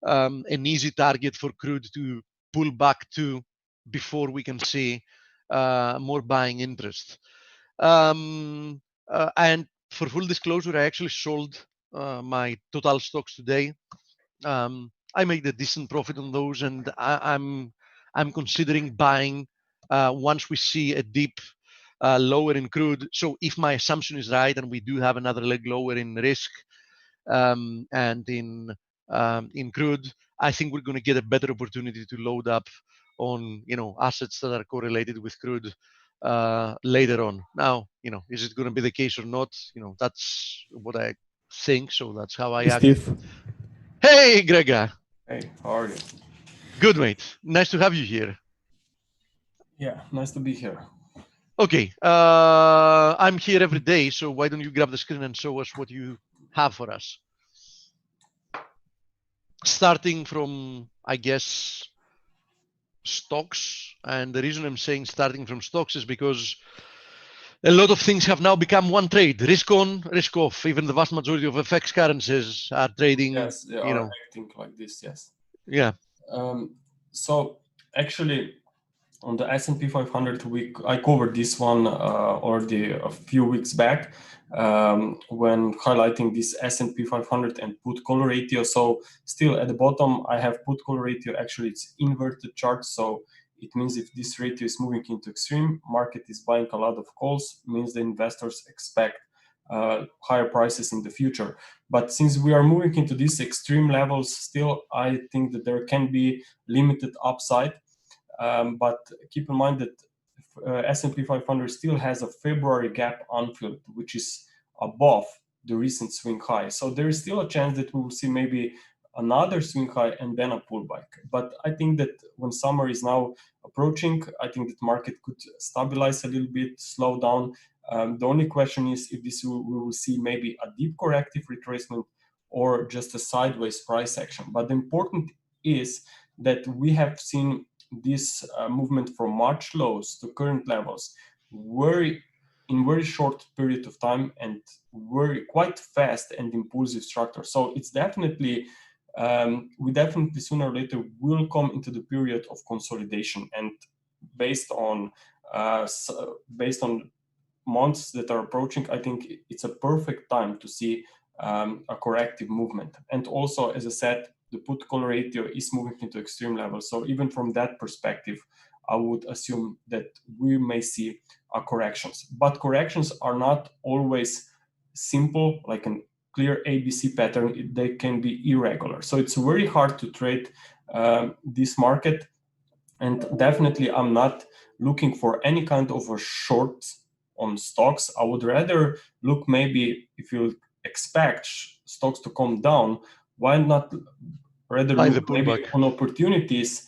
an easy target for crude to pull back to before we can see more buying interest. And for full disclosure, I actually sold my Total stocks today. I made a decent profit on those, and I'm considering buying once we see a dip lower in crude. So if my assumption is right, and we do have another leg lower in risk and in crude, I think we're going to get a better opportunity to load up on assets that are correlated with crude later on. Now, is it going to be the case or not? That's what I think. So that's how I act. Steve. Hey, Gregor. Hey, how are you? Good, mate. Nice to have you here. Yeah, nice to be here. Okay, I'm here every day, so why don't you grab the screen and show us what you have for us? Starting from, I guess, stocks. And the reason I'm saying starting from stocks is because a lot of things have now become one trade: risk on, risk off. Even the vast majority of FX currencies are trading. Yes, they are acting like this. Yes. Yeah. So actually, on the S&P 500 I covered this one already a few weeks back when highlighting this S&P 500 and put call ratio. So still at the bottom, I have put call ratio. Actually, it's inverted chart. So it means if this ratio is moving into extreme, market is buying a lot of calls, means the investors expect higher prices in the future. But since we are moving into these extreme levels, still, I think that there can be limited upside. But keep in mind that S&P 500 still has a February gap unfilled, which is above the recent swing high. So there is still a chance that we will see maybe another swing high and then a pullback. But I think that when summer is now approaching, I think that market could stabilize a little bit, slow down. The only question is if we will see maybe a deep corrective retracement or just a sideways price action. But the important is that we have seen this movement from March lows to current levels in very short period of time and very quite fast and impulsive structure. So it's definitely, we definitely sooner or later will come into the period of consolidation, and based on months that are approaching, I think it's a perfect time to see a corrective movement. And also, as I said, the put-call ratio is moving into extreme levels. So even from that perspective, I would assume that we may see corrections. But corrections are not always simple, like a clear ABC pattern. They can be irregular. So it's very hard to trade this market. And definitely, I'm not looking for any kind of a short on stocks. I would rather look, maybe if you expect stocks to come down, why not rather look maybe on opportunities,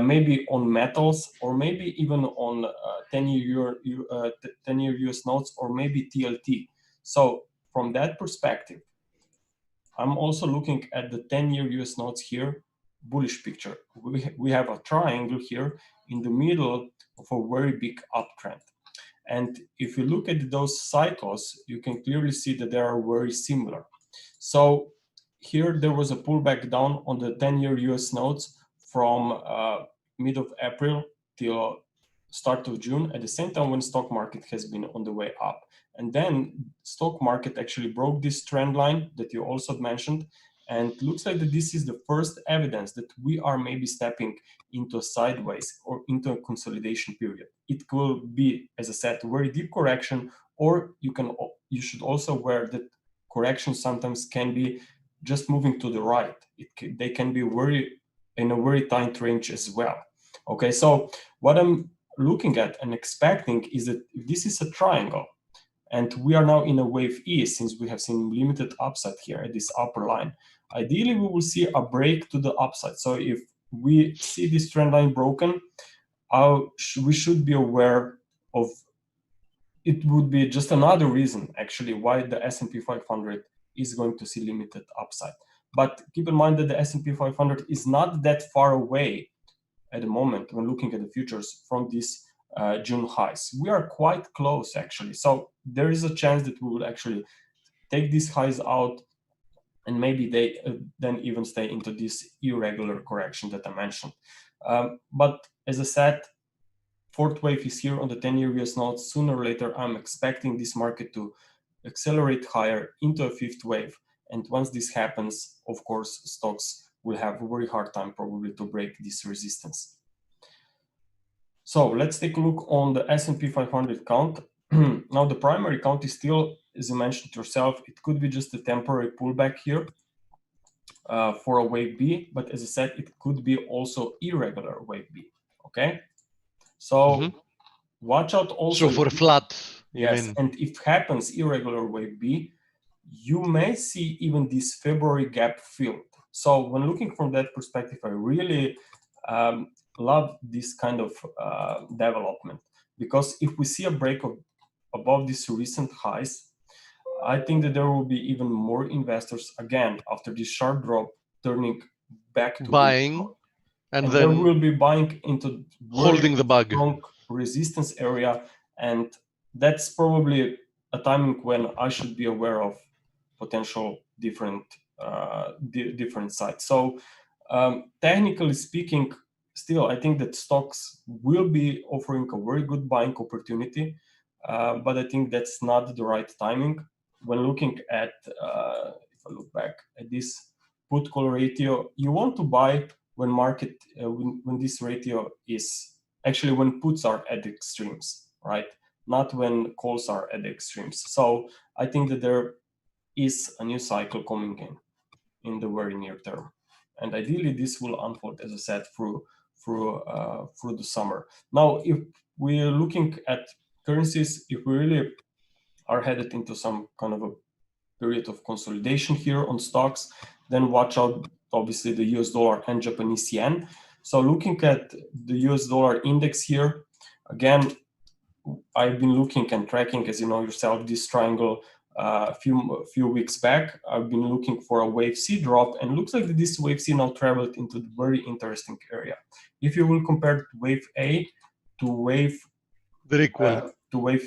maybe on metals, or maybe even on 10-year US notes, or maybe TLT. So from that perspective, I'm also looking at the 10-year US notes here, bullish picture. We have a triangle here in the middle of a very big uptrend. And if you look at those cycles, you can clearly see that they are very similar. So here there was a pullback down on the 10-year US notes from mid of April till start of June, at the same time when stock market has been on the way up. And then stock market actually broke this trend line that you also mentioned, and looks like that this is the first evidence that we are maybe stepping into a sideways or into a consolidation period. It will be, as I said, a very deep correction, or you should also aware that corrections sometimes can be just moving to the right. They can be in a very tight range as well. Okay, so what I'm looking at and expecting is that if this is a triangle, and we are now in a wave E, since we have seen limited upside here at this upper line, ideally we will see a break to the upside. So if we see this trend line broken, we should be aware of, it would be just another reason actually why the S&P 500 is going to see limited upside. But keep in mind that the S&P 500 is not that far away at the moment when looking at the futures from these June highs. We are quite close actually. So there is a chance that we will actually take these highs out, and maybe they then even stay into this irregular correction that I mentioned. But as I said, fourth wave is here on the 10-year US notes. Sooner or later, I'm expecting this market to accelerate higher into a fifth wave. And once this happens, of course, stocks will have a very hard time probably to break this resistance. So let's take a look on the S&P 500 count. Now the primary count is still, as you mentioned yourself, it could be just a temporary pullback here for a wave B, but as I said, it could be also irregular wave B, okay? So watch out also. So for a flat. Yes, and if happens irregular wave B, you may see even this February gap filled. So when looking from that perspective, I really love this kind of development, because if we see a break above these recent highs, I think that there will be even more investors again after this sharp drop turning back to buying, and then there will be buying into holding the bug, strong resistance area, and that's probably a timing when I should be aware of potential different sides. So technically speaking, still I think that stocks will be offering a very good buying opportunity, but I think that's not the right timing. When looking at, if I look back at this put call ratio, you want to buy when market, when this ratio is actually when puts are at the extremes, right? Not when calls are at the extremes. So I think that there is a new cycle coming in the very near term, and ideally this will unfold, as I said, through the summer. Now, if we're looking at currencies, if we really are headed into some kind of a period of consolidation here on stocks, then watch out, obviously, the US dollar and Japanese yen. So looking at the US dollar index here, again, I've been looking and tracking, as you know yourself, this triangle a few weeks back. I've been looking for a wave C drop, and looks like this wave C now traveled into the very interesting area. If you will compare wave A to wave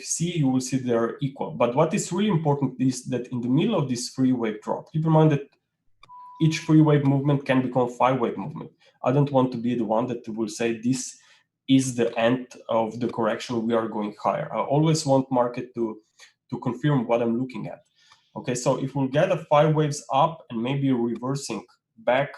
C, you will see they're equal. But what is really important is that in the middle of this 3-wave drop, keep in mind that each 3-wave movement can become 5-wave movement. I don't want to be the one that will say this is the end of the correction, we are going higher. I always want market to confirm what I'm looking at. Okay, so if we'll get a 5 waves up and maybe reversing back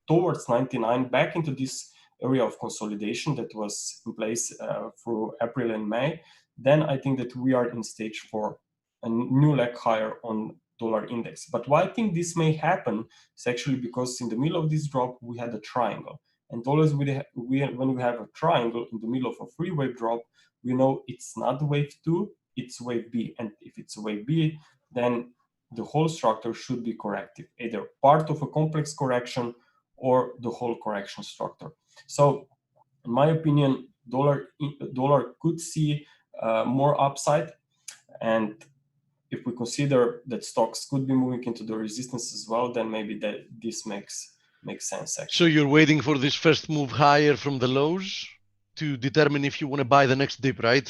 towards 99, back into this area of consolidation that was in place through April and May, then I think that we are in stage for a new leg higher on dollar index. But why I think this may happen is actually because in the middle of this drop, we had a triangle. And always when we have a triangle in the middle of a 3-wave drop, we know it's not wave 2, it's wave B. And if it's wave B, then the whole structure should be corrective, either part of a complex correction or the whole correction structure. So in my opinion, dollar could see more upside. And if we consider that stocks could be moving into the resistance as well, then maybe this makes sense actually. So you're waiting for this first move higher from the lows to determine if you want to buy the next dip, right?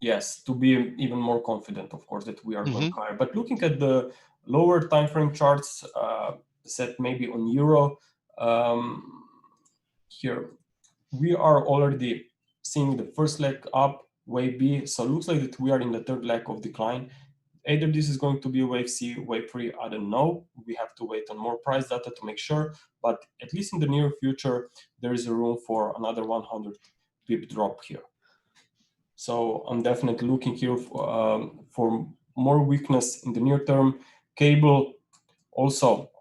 Yes, to be even more confident, of course, that we are going higher. But looking at the lower time frame charts, set maybe on euro, here we are already seeing the first leg up, wave B. So it looks like that we are in the third leg of decline. Either this is going to be wave C, wave 3, I don't know. We have to wait on more price data to make sure. But at least in the near future, there is a room for another 100 pip drop here. So I'm definitely looking here for more weakness in the near term. Cable also,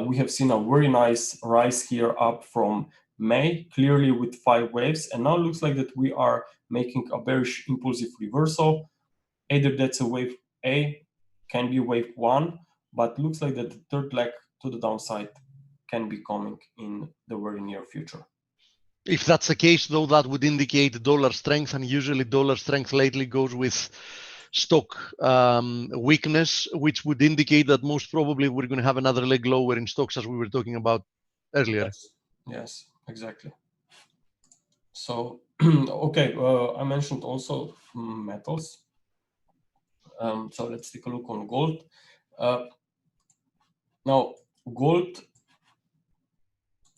we have seen a very nice rise here up from May, clearly with 5 waves. And now it looks like that we are making a bearish impulsive reversal. Either that's a wave A, can be wave 1, but looks like that the third leg to the downside can be coming in the very near future. If that's the case, though, that would indicate dollar strength, and usually dollar strength lately goes with stock weakness, which would indicate that most probably we're going to have another leg lower in stocks, as we were talking about earlier. Yes, exactly. So, okay, I mentioned also metals. So let's take a look on gold. Now, gold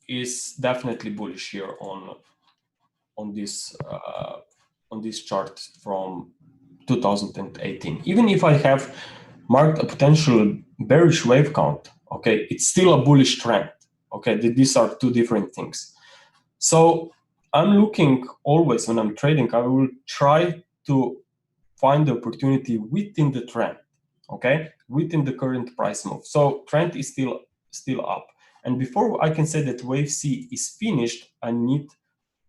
is definitely bullish here on this chart from 2018. Even if I have marked a potential bearish wave count, okay, it's still a bullish trend. Okay, these are two different things. So I'm looking always when I'm trading, I will try to find the opportunity within the trend, okay, within the current price move. So trend is still up. And before I can say that wave C is finished, I need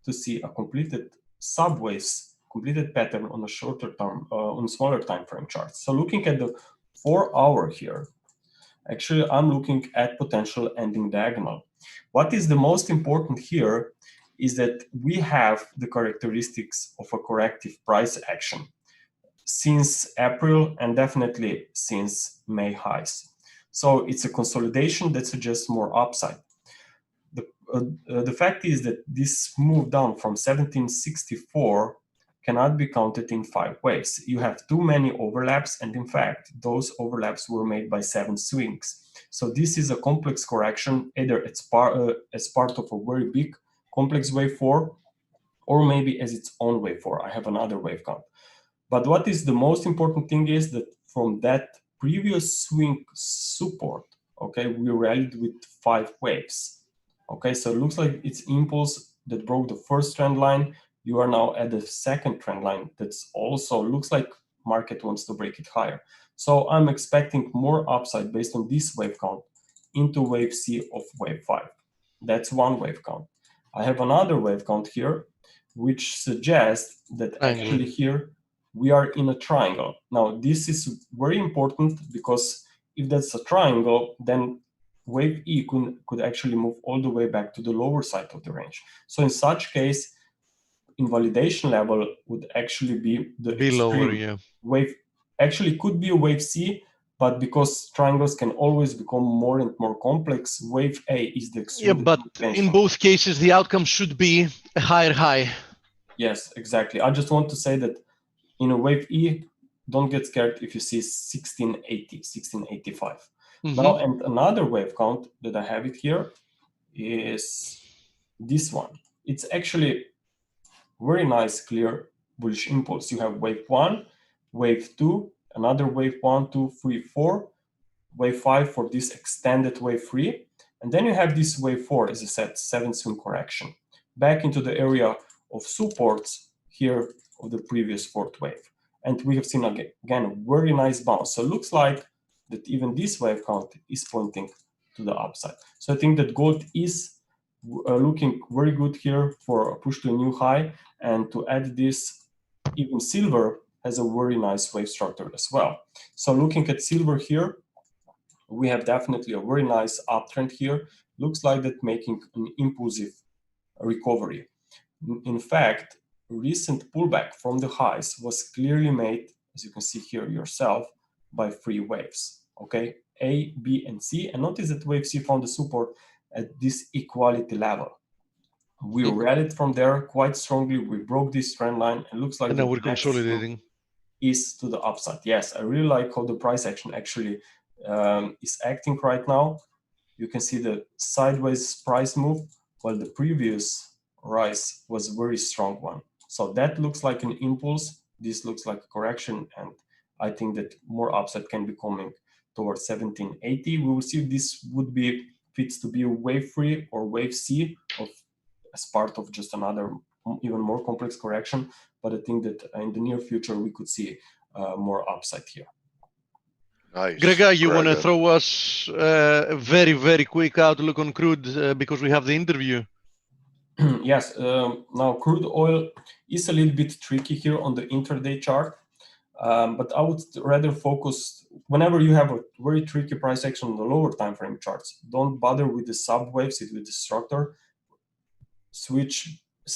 to see a completed subwaves, completed pattern on a shorter term, on smaller time frame charts. So looking at the 4-hour here, actually I'm looking at potential ending diagonal. What is the most important here is that we have the characteristics of a corrective price action since April and definitely since May highs. So it's a consolidation that suggests more upside. The fact is that this move down from 1764 cannot be counted in 5 waves. You have too many overlaps, and in fact, those overlaps were made by 7 swings. So this is a complex correction, either as part of a very big complex wave 4, or maybe as its own wave 4. I have another wave count. But what is the most important thing is that from that previous swing support, okay, we rallied with 5 waves. Okay, so it looks like it's impulse that broke the first trend line. You are now at the second trend line that's also looks like market wants to break it higher. So I'm expecting more upside based on this wave count into wave C of wave 5. That's one wave count. I have another wave count here, which suggests that actually here we are in a triangle. Now, this is very important because if that's a triangle, then wave E could actually move all the way back to the lower side of the range. So in such case, invalidation level would actually be the extreme lower, yeah. wave actually could be a wave C, but because triangles can always become more and more complex, wave A is the Yeah, extruded but tension. in both cases, the outcome should be a higher high. Yes, exactly. I just want to say that in a wave E, don't get scared if you see 1680, 1685. Now, and another wave count that I have it here is this one. It's actually very nice, clear bullish impulse. You have wave 1, wave 2, another wave 1, 2, 3, 4, wave 5 for this extended wave 3, and then you have this wave 4, as I said, 7 swing correction, back into the area of supports here of the previous fourth wave. And we have seen again a very nice bounce. So it looks like that even this wave count is pointing to the upside. So I think that gold is looking very good here for a push to a new high. And to add this, even silver has a very nice wave structure as well. So looking at silver here, we have definitely a very nice uptrend here. Looks like that making an impulsive recovery. In fact, recent pullback from the highs was clearly made, as you can see here yourself, by 3 waves, okay? A, B, and C. And notice that wave C found the support at this equality level. We rallied from there quite strongly. We broke this trend line, and looks like and now we're consolidating. Is to the upside. Yes, I really like how the price action actually is acting right now. You can see the sideways price move, while the previous rise was a very strong one. So that looks like an impulse. This looks like a correction, and I think that more upside can be coming towards 1780. We will see if this would be fits to be a wave 3 or wave C as part of just another even more complex correction. But I think that in the near future we could see more upside here. Nice. Grega, you want to Grega. throw us a very, very quick outlook on crude because we have the interview? Yes. Now, crude oil is a little bit tricky here on the intraday chart. But I would rather focus, whenever you have a very tricky price action on the lower time frame charts, don't bother with the sub waves, with the structure.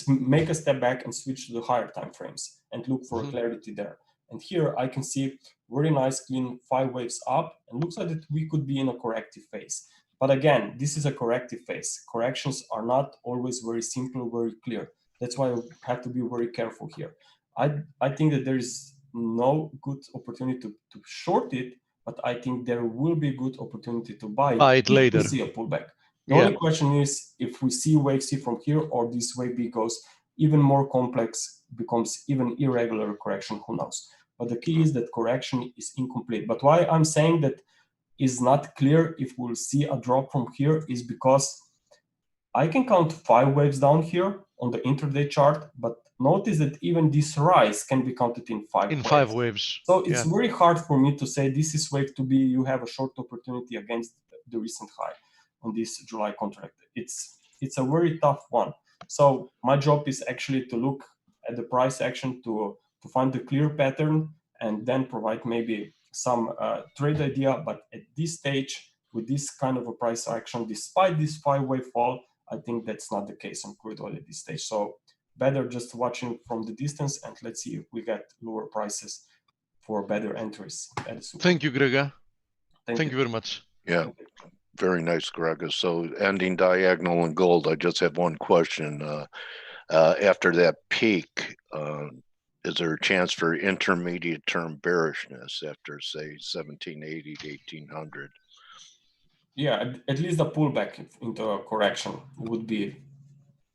Make a step back and switch to the higher time frames and look for clarity there. And here I can see very nice clean 5 waves up, and looks like that we could be in a corrective phase. But again, this is a corrective phase. Corrections are not always very simple, very clear. That's why I have to be very careful here. I think that there is no good opportunity to short it, but I think there will be a good opportunity to buy it later. We see a pullback. The only question is if we see wave C from here, or this wave B goes even more complex, becomes even irregular correction, who knows. But the key is that correction is incomplete. But why I'm saying that is not clear if we'll see a drop from here is because I can count 5 waves down here on the intraday chart, but notice that even this rise can be counted in 5 waves. 5 waves. So it's very hard for me to say this is wave to be, you have a short opportunity against the recent high on this July contract. It's a very tough one. So my job is actually to look at the price action to find the clear pattern and then provide maybe some trade idea. But at this stage, with this kind of a price action, despite this 5-wave fall, I think that's not the case on crude oil at this stage. So better just watching from the distance, and let's see if we get lower prices for better entries. Thank you, Grega. Thank you very much. Yeah, very nice, Grega. So ending diagonal in gold, I just have one question. After that peak, is there a chance for intermediate term bearishness after, say, 1780 to 1800? Yeah, at least a pullback into a correction would be,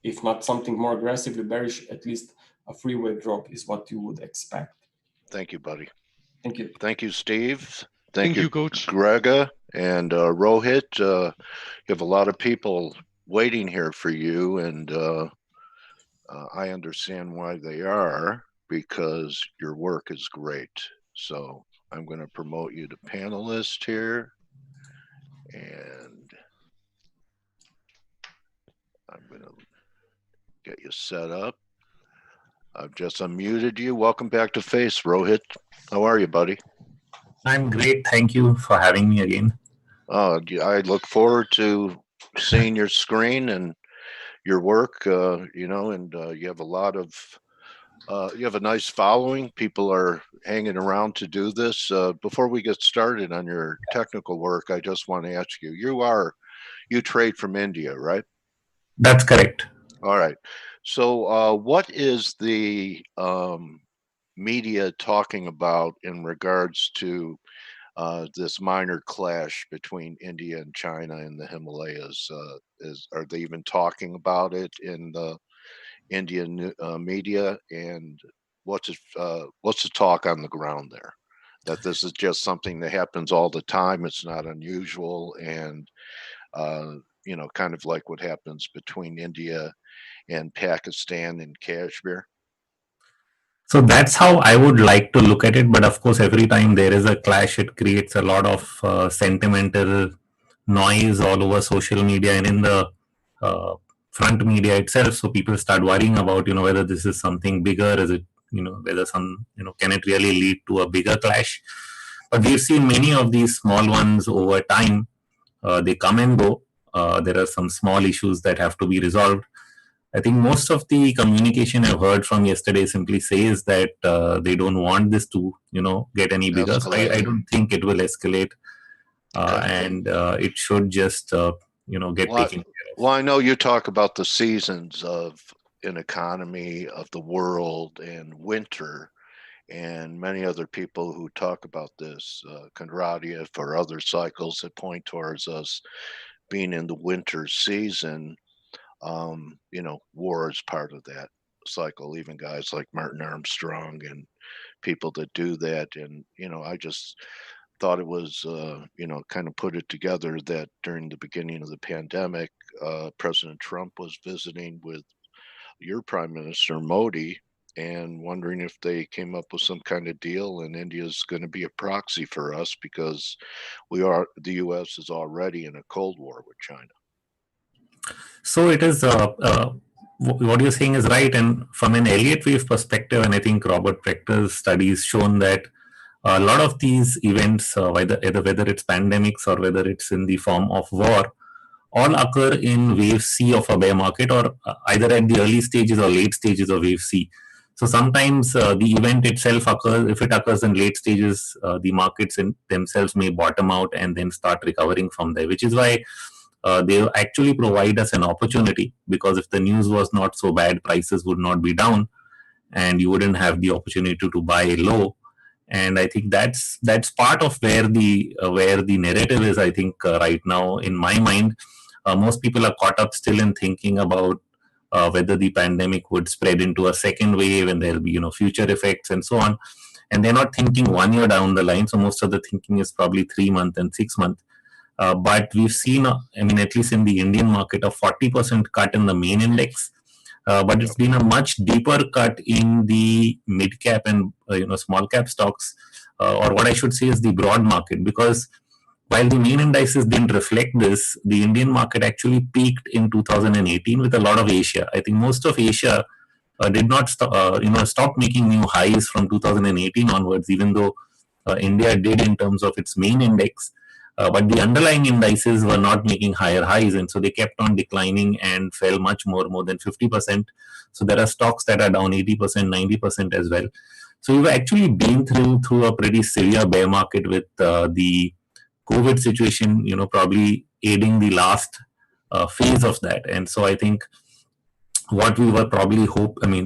if not something more aggressively bearish, at least a 3-wave drop is what you would expect. Thank you, buddy. Thank you. Thank you, Steve. Thank you, Coach. Grega and Rohit. You have a lot of people waiting here for you, and I understand why they are, because your work is great. So I'm going to promote you to panelist here, and I'm going to get you set up. I've just unmuted you. Welcome back to Face, Rohit. How are you, buddy? I'm great. Thank you for having me again. I look forward to seeing your screen and your work, and you have a lot of You have a nice following. People are hanging around to do this. Before we get started on your technical work, I just want to ask you, you trade from India, right? That's correct. All right. So what is the media talking about in regards to this minor clash between India and China in the Himalayas? Are they even talking about it in the Indian media? And what's the talk on the ground there? That this is just something that happens all the time. It's not unusual, and kind of like what happens between India and Pakistan and Kashmir. So that's how I would like to look at it. But of course, every time there is a clash, it creates a lot of sentimental noise all over social media and in the uh, front media itself. So people start worrying about, whether this is something bigger. Is it, whether can it really lead to a bigger clash? But we've seen many of these small ones over time. They come and go. There are some small issues that have to be resolved. I think most of the communication I've heard from yesterday simply says that they don't want this to, get any bigger. So I don't think it will escalate, and it should just, get taken care of. Well, I know you talk about the seasons of an economy, of the world, and winter, and many other people who talk about this, Kondratiev or other cycles that point towards us being in the winter season. War is part of that cycle, even guys like Martin Armstrong and people that do that. And, I just thought it was, kind of put it together that during the beginning of the pandemic, President Trump was visiting with your Prime Minister Modi and wondering if they came up with some kind of deal, and India's going to be a proxy for us because the U.S. is already in a Cold War with China. So it is, what you're saying is right. And from an Elliott wave perspective, and I think Robert Prechter's studies shown that a lot of these events, whether it's pandemics or whether it's in the form of war, all occur in wave C of a bear market, or either at the early stages or late stages of wave C. So sometimes the event itself occurs, if it occurs in late stages, the markets in themselves may bottom out and then start recovering from there, which is why they actually provide us an opportunity, because if the news was not so bad, prices would not be down and you wouldn't have the opportunity to buy low. And I think that's part of where the narrative is. I think right now, in my mind, most people are caught up still in thinking about whether the pandemic would spread into a second wave and there'll be future effects and so on, and they're not thinking 1 year down the line. So most of the thinking is probably 3 months and 6 months. But we've seen, at least in the Indian market, a 40% cut in the main index. But it's been a much deeper cut in the mid cap and small cap stocks, or what I should say is the broad market, because while the main indices didn't reflect this, the Indian market actually peaked in 2018 with a lot of Asia. I think most of Asia did not stop making new highs from 2018 onwards, even though India did in terms of its main index. But the underlying indices were not making higher highs, and so they kept on declining and fell much more than 50%. So there are stocks that are down 80%, 90% as well. So we've actually been through a pretty severe bear market with the COVID situation, probably aiding the last phase of that. And so I think what we were probably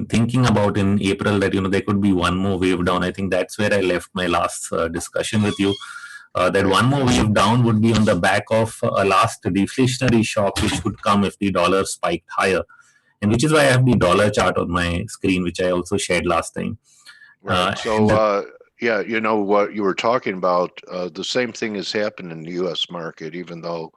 thinking about in April, that there could be one more wave down. I think that's where I left my last discussion with you. That one more wave down would be on the back of a last deflationary shock, which would come if the dollar spiked higher, and which is why I have the dollar chart on my screen, which I also shared last time. Right. What you were talking about, the same thing has happened in the U.S. market, even though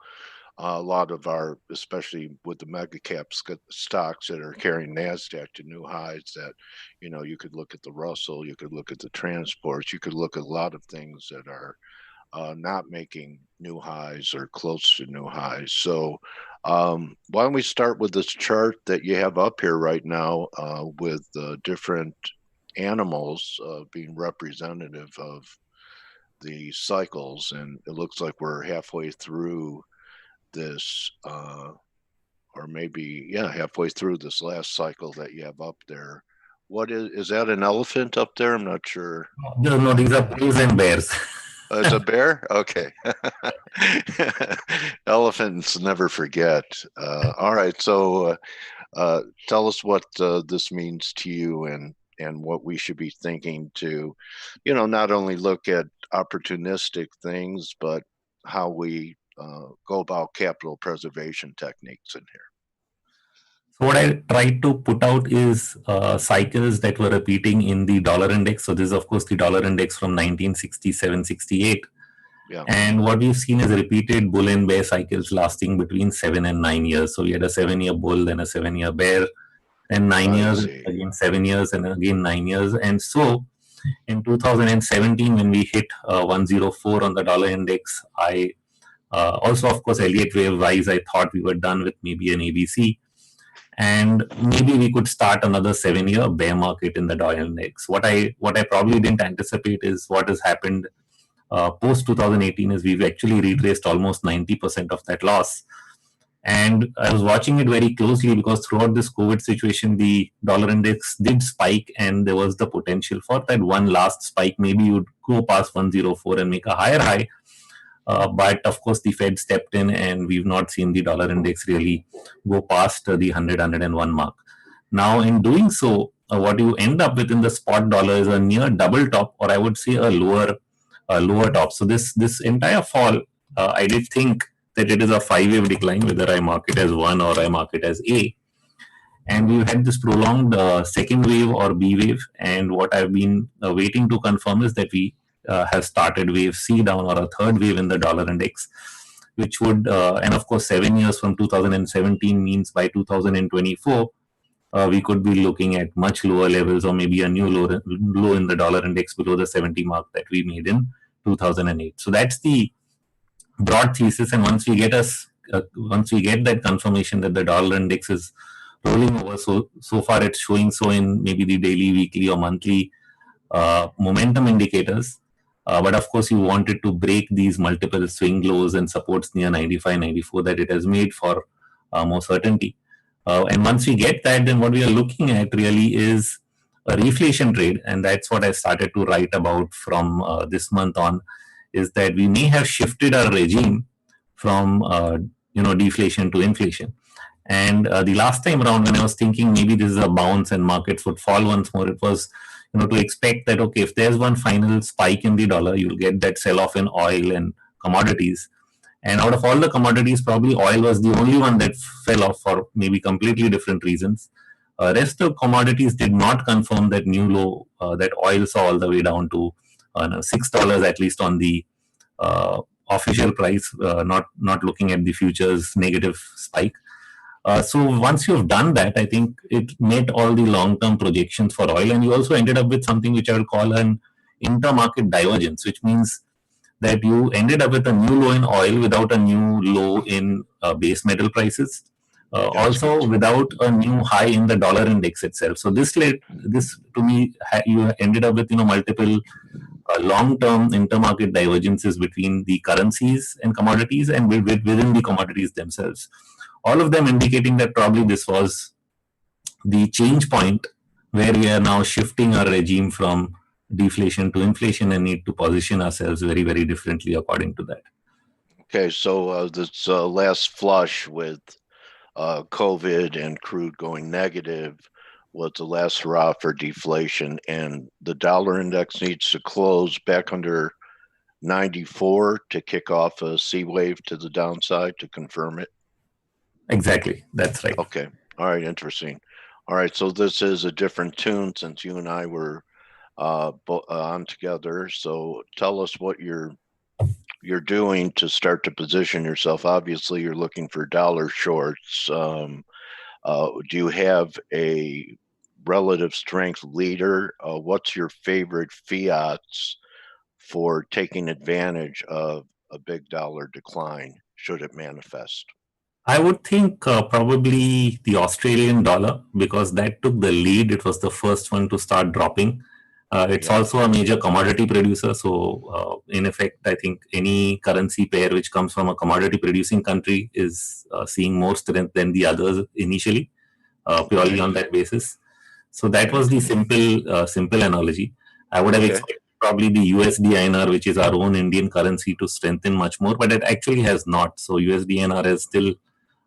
a lot of our, especially with the mega cap stocks that are carrying NASDAQ to new highs, that, you could look at the Russell, you could look at the transports, you could look at a lot of things that are not making new highs or close to new highs. So why don't we start with this chart that you have up here right now with different animals being representative of the cycles. And it looks like we're halfway through this, or maybe, halfway through this last cycle that you have up there What is that an elephant up there? I'm not sure. No, these are bulls and bears. It's a bear? Okay. Elephants never forget. All right. So tell us what this means to you and what we should be thinking to, not only look at opportunistic things, but how we go about capital preservation techniques in here. So what I tried to put out is cycles that were repeating in the dollar index. So this is, of course, the dollar index from 1967-68. Yeah. And what we've seen is repeated bull and bear cycles lasting between 7 and 9 years. So we had a 7-year bull, then a 7-year bear, then 9 years, again 7 years, and again 9 years. And so in 2017, when we hit 104 on the dollar index, I also, of course, Elliott wave wise, I thought we were done with maybe an ABC. And maybe we could start another 7-year bear market in the dollar index. What I probably didn't anticipate is what has happened post 2018 is we've actually retraced almost 90% of that loss. And I was watching it very closely because throughout this COVID situation, the dollar index did spike and there was the potential for that one last spike. Maybe you'd go past 104 and make a higher high. But of course, the Fed stepped in and we've not seen the dollar index really go past the 100, 101 mark. Now, in doing so, what you end up with in the spot dollar is a near double top, or I would say a lower top. So this entire fall, I did think that it is a 5-wave decline, whether I mark it as 1 or I mark it as A. And we've had this prolonged second wave or B wave. And what I've been waiting to confirm is that we have started wave C down, or a third wave in the dollar index, which would, and of course, 7 years from 2017 means by 2024, we could be looking at much lower levels, or maybe a new low in the dollar index below the 70 mark that we made in 2008. So that's the broad thesis. And once we get that confirmation that the dollar index is rolling over, so far it's showing so in maybe the daily, weekly, or monthly momentum indicators. But of course, you wanted to break these multiple swing lows and supports near 95, 94 that it has made for more certainty. And once we get that, then what we are looking at really is a reflation trade. And that's what I started to write about from this month on, is that we may have shifted our regime from deflation to inflation. And the last time around, when I was thinking maybe this is a bounce and markets would fall once more, it was to expect that, okay, if there's one final spike in the dollar, you'll get that sell-off in oil and commodities. And out of all the commodities, probably oil was the only one that fell off for maybe completely different reasons. Rest of commodities did not confirm that new low that oil saw all the way down to $6 at least on the official price, not looking at the futures negative spike. So once you've done that, I think it met all the long-term projections for oil, and you also ended up with something which I would call an intermarket divergence, which means that you ended up with a new low in oil without a new low in base metal prices, also without a new high in the dollar index itself. So this to me, you ended up with multiple long-term intermarket divergences between the currencies and commodities and within the commodities themselves. All of them indicating that probably this was the change point where we are now shifting our regime from deflation to inflation and need to position ourselves very, very differently according to that. Okay, so this last flush with COVID and crude going negative was the last hurrah for deflation, and the dollar index needs to close back under 94 to kick off a C wave to the downside to confirm it. Exactly, that's right. Okay, all right, interesting. All right, so this is a different tune since you and I were on together. So tell us what you're doing to start to position yourself. Obviously, you're looking for dollar shorts. Do you have a relative strength leader? What's your favorite fiats for taking advantage of a big dollar decline should it manifest? I would think probably the Australian dollar, because that took the lead. It was the first one to start dropping. It's also a major commodity producer. So in effect, I think any currency pair which comes from a commodity producing country is seeing more strength than the others initially, purely on that basis. So that was the simple analogy. I would have expected probably the USD INR, which is our own Indian currency, to strengthen much more, but it actually has not. So USD INR has still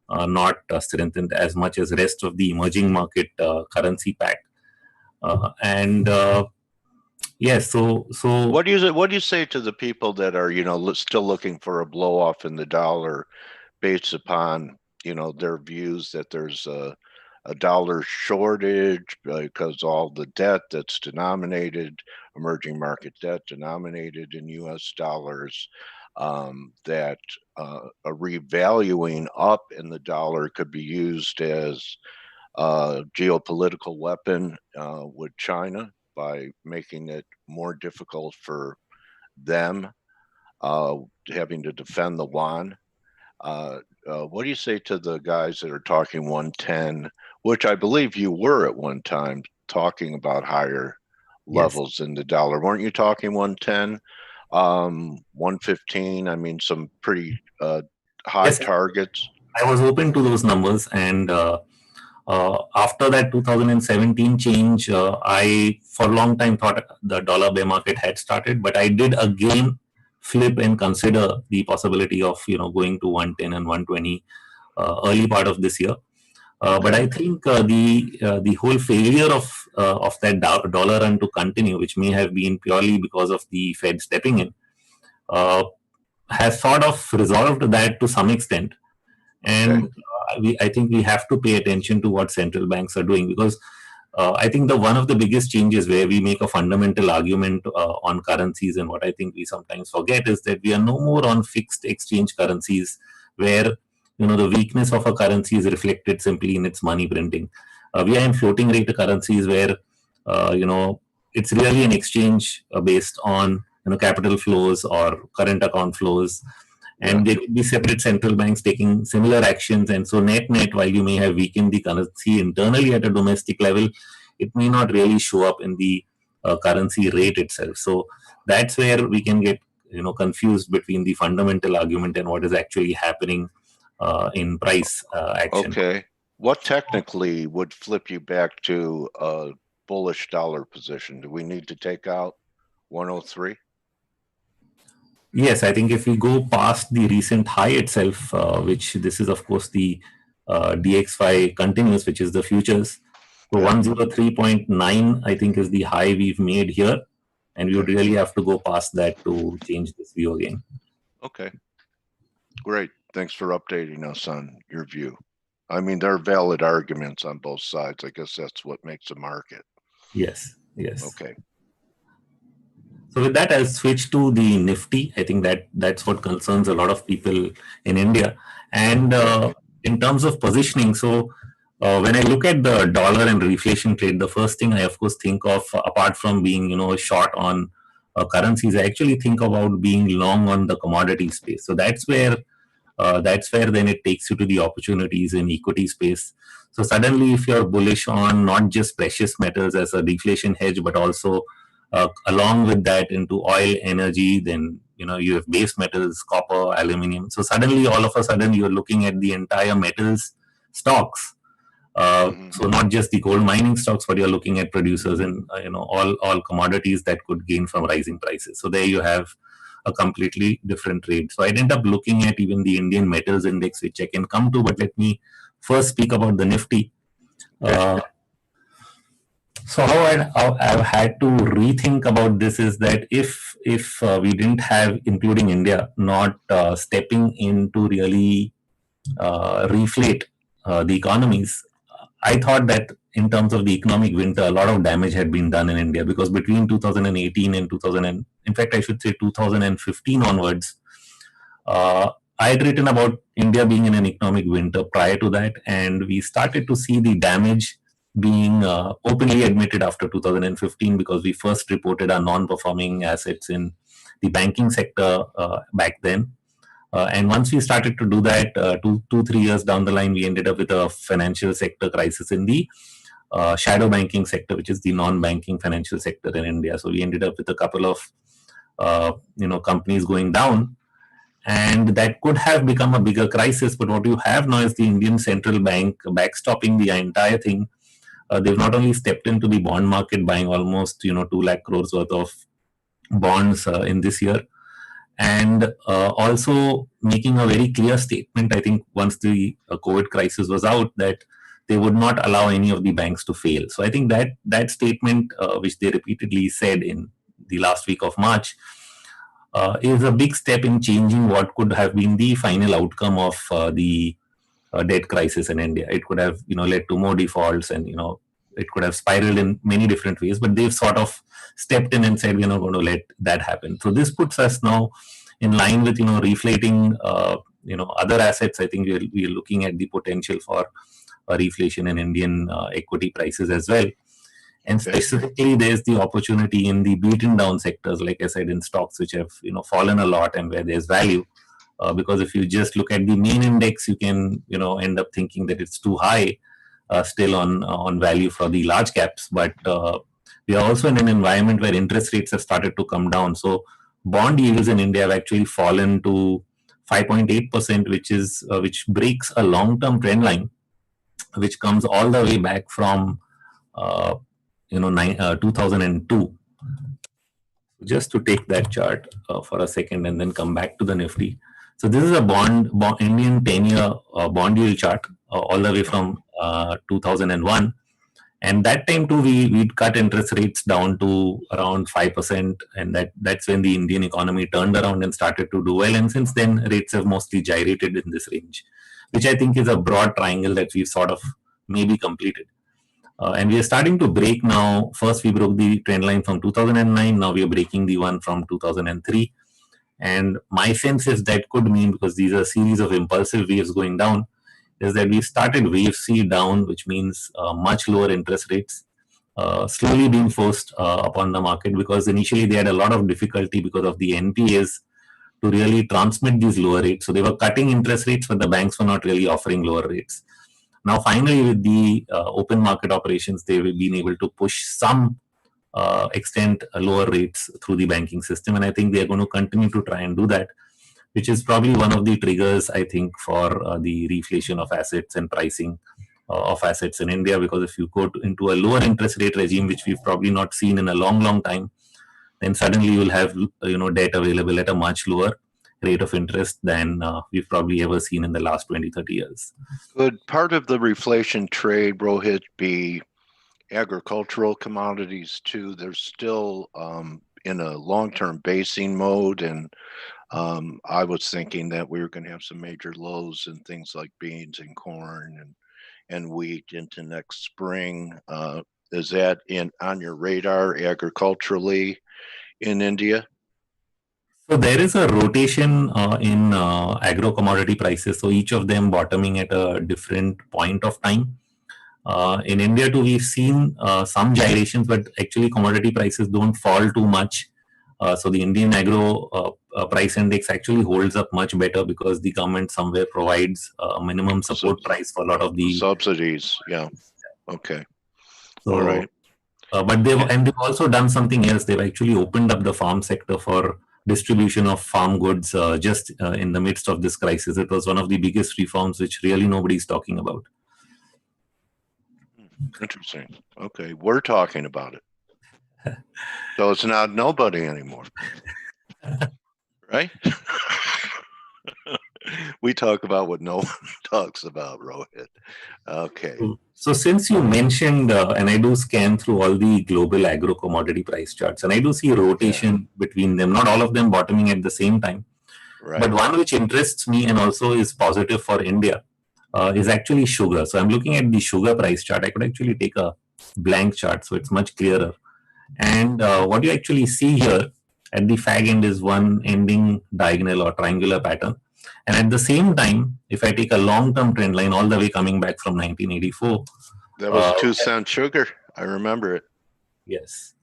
not strengthened as much as rest of the emerging market currency pack. Yes. So what do you say to the people that are still looking for a blow off in the dollar based upon their views that there's a dollar shortage because all the debt that's denominated, emerging market debt denominated in US dollars, that a revaluing up in the dollar could be used as a geopolitical weapon with China by making it more difficult for them having to defend the yuan. What do you say to the guys that are talking 110, which I believe you were at one time talking about higher levels in the dollar? Weren't you talking 110, 115? I mean, some pretty high targets. I was open to those numbers, and after that 2017 change, I for a long time thought the dollar bear market had started, but I did again flip and consider the possibility of going to 110 and 120 early part of this year. But I think the whole failure of that dollar run to continue, which may have been purely because of the Fed stepping in, has sort of resolved that to some extent. And I think we have to pay attention to what central banks are doing, because I think one of the biggest changes where we make a fundamental argument on currencies, and what I think we sometimes forget, is that we are no more on fixed exchange currencies where the weakness of a currency is reflected simply in its money printing. We are in floating rate currencies where it's really an exchange based on capital flows or current account flows. And there could be separate central banks taking similar actions. And so net, while you may have weakened the currency internally at a domestic level, it may not really show up in the currency rate itself. So that's where we can get confused between the fundamental argument and what is actually happening in price action. Okay. What technically would flip you back to a bullish dollar position? Do we need to take out 103? Yes, I think if we go past the recent high itself, which this is of course the DXY continuous, which is the futures. So 103.9, I think, is the high we've made here, and we would really have to go past that to change this view again. Okay, great. Thanks for updating us on your view. I mean, there are valid arguments on both sides. I guess that's what makes a market. Yes. Okay. So with that, I'll switch to the Nifty. I think that's what concerns a lot of people in India. And in terms of positioning, so when I look at the dollar and reflation trade, the first thing I of course think of, apart from being short on currencies, I actually think about being long on the commodity space. So that's where then it takes you to the opportunities in equity space. So suddenly, if you're bullish on not just precious metals as a deflation hedge, but also along with that into oil, energy, then you have base metals, copper, aluminium. So suddenly, all of a sudden, you're looking at the entire metals stocks. So not just the gold mining stocks, but you're looking at producers and all commodities that could gain from rising prices. So there you have a completely different trade. So I'd end up looking at even the Indian metals index, which I can come to. But let me first speak about the Nifty. So how I've had to rethink about this is that if we didn't have, including India, not stepping in to really reflate the economies, I thought that in terms of the economic winter, a lot of damage had been done in India, because between 2018 and 2015 onwards, I had written about India being in an economic winter prior to that, and we started to see the damage being openly admitted after 2015, because we first reported our non-performing assets in the banking sector back then. And once we started to do that, 2-3 years down the line, we ended up with a financial sector crisis in the shadow banking sector, which is the non-banking financial sector in India. So we ended up with a couple of companies going down, and that could have become a bigger crisis. But what you have now is the Indian Central Bank backstopping the entire thing they've not only stepped into the bond market buying almost 2 lakh crores worth of bonds in this year, and also making a very clear statement, I think, once the COVID crisis was out, that they would not allow any of the banks to fail. So I think that statement, which they repeatedly said in the last week of March, is a big step in changing what could have been the final outcome of the debt crisis in India. It could have led to more defaults, and it could have spiraled in many different ways, but they've sort of stepped in and said, we're not going to let that happen. So this puts us now in line with reflating other assets. I think we're looking at the potential for a reflation in Indian equity prices as well. And specifically, there's the opportunity in the beaten down sectors, like I said, in stocks which have fallen a lot and where there's value. Because if you just look at the main index, you can end up thinking that it's too high still on value for the large caps. But we are also in an environment where interest rates have started to come down. So bond yields in India have actually fallen to 5.8%, which breaks a long-term trend line, which comes all the way back from 2002. Just to take that chart for a second and then come back to the Nifty. So this is a Indian 10-year bond yield chart all the way from 2001. And that time too, we'd cut interest rates down to around 5%, and that's when the Indian economy turned around and started to do well. And since then, rates have mostly gyrated in this range, which I think is a broad triangle that we've sort of maybe completed. And we are starting to break now. First, we broke the trend line from 2009. Now we are breaking the one from 2003. And my sense is that could mean, because these are a series of impulsive waves going down, is that we've started wave C down, which means much lower interest rates slowly being forced upon the market, because initially they had a lot of difficulty because of the NPAs to really transmit these lower rates. So they were cutting interest rates, but the banks were not really offering lower rates. Now, finally, with the open market operations, they've been able to push some extent lower rates through the banking system. And I think they're going to continue to try and do that, which is probably one of the triggers, I think, for the reflation of assets and pricing of assets in India. Because if you go into a lower interest rate regime, which we've probably not seen in a long, long time, then suddenly you'll have debt available at a much lower rate of interest than we've probably ever seen in the last 20, 30 years. Could part of the reflation trade, Rohit, be agricultural commodities too? They're still in a long-term basing mode, and I was thinking that we were going to have some major lows in things like beans and corn and wheat into next spring. Is that on your radar agriculturally in India? So there is a rotation in agro commodity prices. So each of them bottoming at a different point of time. In India too, we've seen some gyrations, but actually commodity prices don't fall too much. So the Indian agro price index actually holds up much better, because the government somewhere provides a minimum support price for a lot of the subsidies. Yeah. Okay. So, all right. But they've also done something else. They've actually opened up the farm sector for distribution of farm goods just in the midst of this crisis. It was one of the biggest reforms which really nobody's talking about. Interesting. Okay, we're talking about it. So it's not nobody anymore. Right? We talk about what no one talks about, Rohit. Okay. So since you mentioned, and I do scan through all the global agro commodity price charts, and I do see rotation between them, not all of them bottoming at the same time. Right. But one which interests me and also is positive for India is actually sugar. So I'm looking at the sugar price chart. I could actually take a blank chart, so it's much clearer. And what you actually see here at the fag end is one ending diagonal or triangular pattern. And at the same time, if I take a long-term trend line all the way coming back from 1984. That was 2 cent sugar. I remember it. Yes.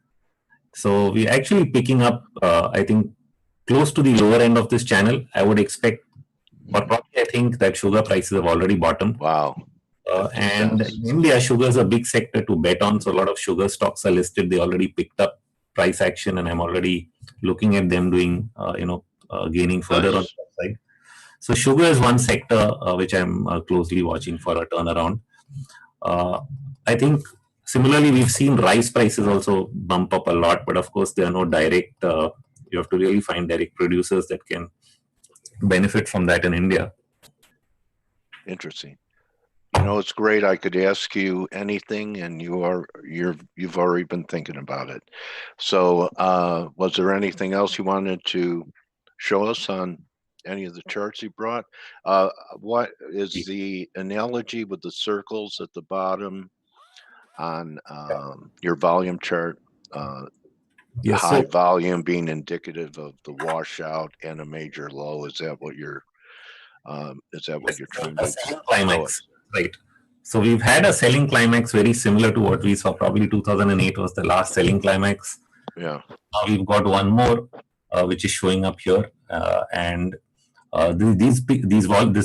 So we're actually picking up, I think, close to the lower end of this channel. I would expect, or probably I think that sugar prices have already bottomed. Wow. And in India, sugar is a big sector to bet on. So a lot of sugar stocks are listed. They already picked up price action, and I'm already looking at them doing, gaining further on that side. So sugar is one sector which I'm closely watching for a turnaround. I think similarly, we've seen rice prices also bump up a lot, but of course, there are no direct. You have to really find direct producers that can benefit from that in India. Interesting. You know, it's great. I could ask you anything, and you've already been thinking about it. So, was there anything else you wanted to show us on any of the charts you brought? What is the analogy with the circles at the bottom on your volume chart? Yes, High so volume being indicative of the washout and a major low. Is that what you're trying to selling show climax, us? right? So we've had a selling climax very similar to what we saw. Probably 2008 was the last selling climax. Yeah. Now we've got one more, which is showing up here, and this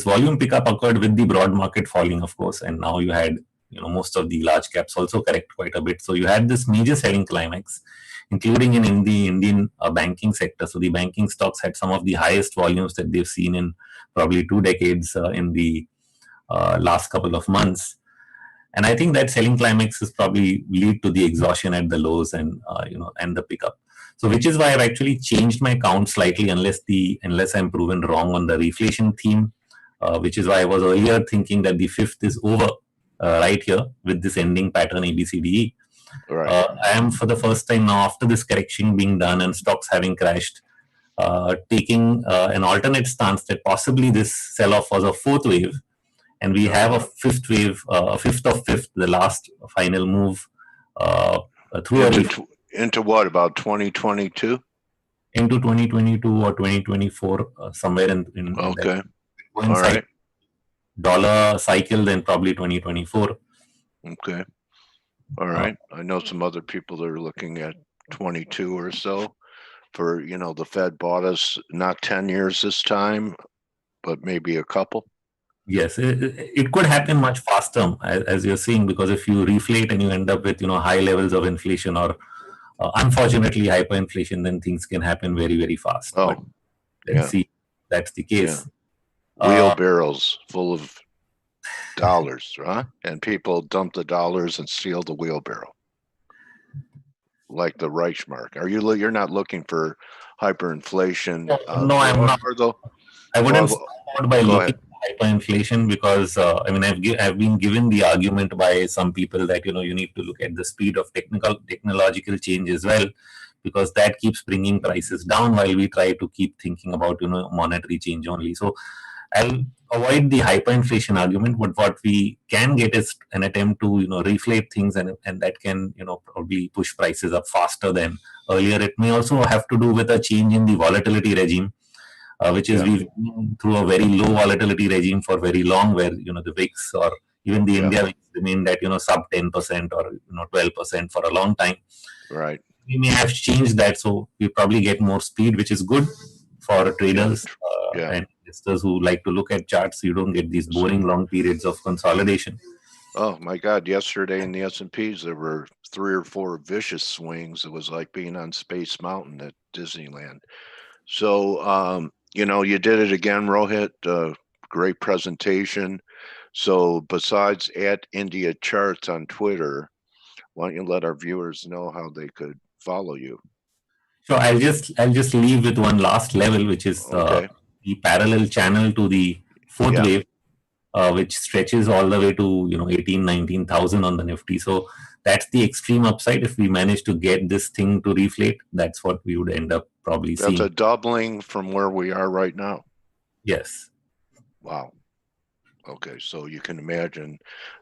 volume pickup occurred with the broad market falling, of course, and now you had most of the large caps also correct quite a bit. So you had this major selling climax, including in the Indian banking sector. So the banking stocks had some of the highest volumes that they've seen in probably 2 decades in the last couple of months. And I think that selling climax is probably lead to the exhaustion at the lows and and the pickup. So which is why I've actually changed my count slightly, unless I'm proven wrong on the reflation theme, which is why I was earlier thinking that the fifth is over right here with this ending pattern ABCDE. Right. I am for the first time now, after this correction being done and stocks having crashed, taking an alternate stance that possibly this sell-off was a fourth wave, and we have a fifth wave, a fifth of fifth, the last final move through into what, about 2022? Into 2022 or 2024, somewhere in okay. All right. Dollar cycle, then probably 2024. Okay. All right. I know some other people that are looking at 22 or so for, the Fed bought us not 10 years this time, but maybe a couple. Yes, it could happen much faster, as you're seeing, because if you reflate and you end up with high levels of inflation or unfortunately hyperinflation, then things can happen very, very fast. Oh, but let's see if that's the case. Yeah. Wheelbarrows full of dollars, right? And people dump the dollars and steal the wheelbarrow, like the Reichsmark. You're not looking for hyperinflation? No, I'm not. I wouldn't start by looking at hyperinflation because I've been given the argument by some people that you need to look at the speed of technological change as well, because that keeps bringing prices down while we try to keep thinking about monetary change only. So I'll avoid the hyperinflation argument, but what we can get is an attempt to reflate things, and that can probably push prices up faster than earlier. It may also have to do with a change in the volatility regime, which is we've been through a very low volatility regime for very long, where the VIX or even the India VIX remained at sub 10% or 12% for a long time. Right. We may have changed that, so we probably get more speed, which is good for traders and investors who like to look at charts. You don't get these boring long periods of consolidation. Oh my God! Yesterday in the S&Ps, there were 3 or 4 vicious swings. It was like being on Space Mountain at Disneyland. So, you did it again, Rohit. Great presentation. So, besides at India Charts on Twitter, why don't you let our viewers know how they could follow you? So I'll just leave with one last level, which is the parallel channel to the fourth wave, which stretches all the way to 19,000 on the Nifty. So that's the extreme upside. If we manage to get this thing to reflate, that's what we would end up probably seeing. That's a doubling from where we are right now. Yes. Wow. Okay, so you can imagine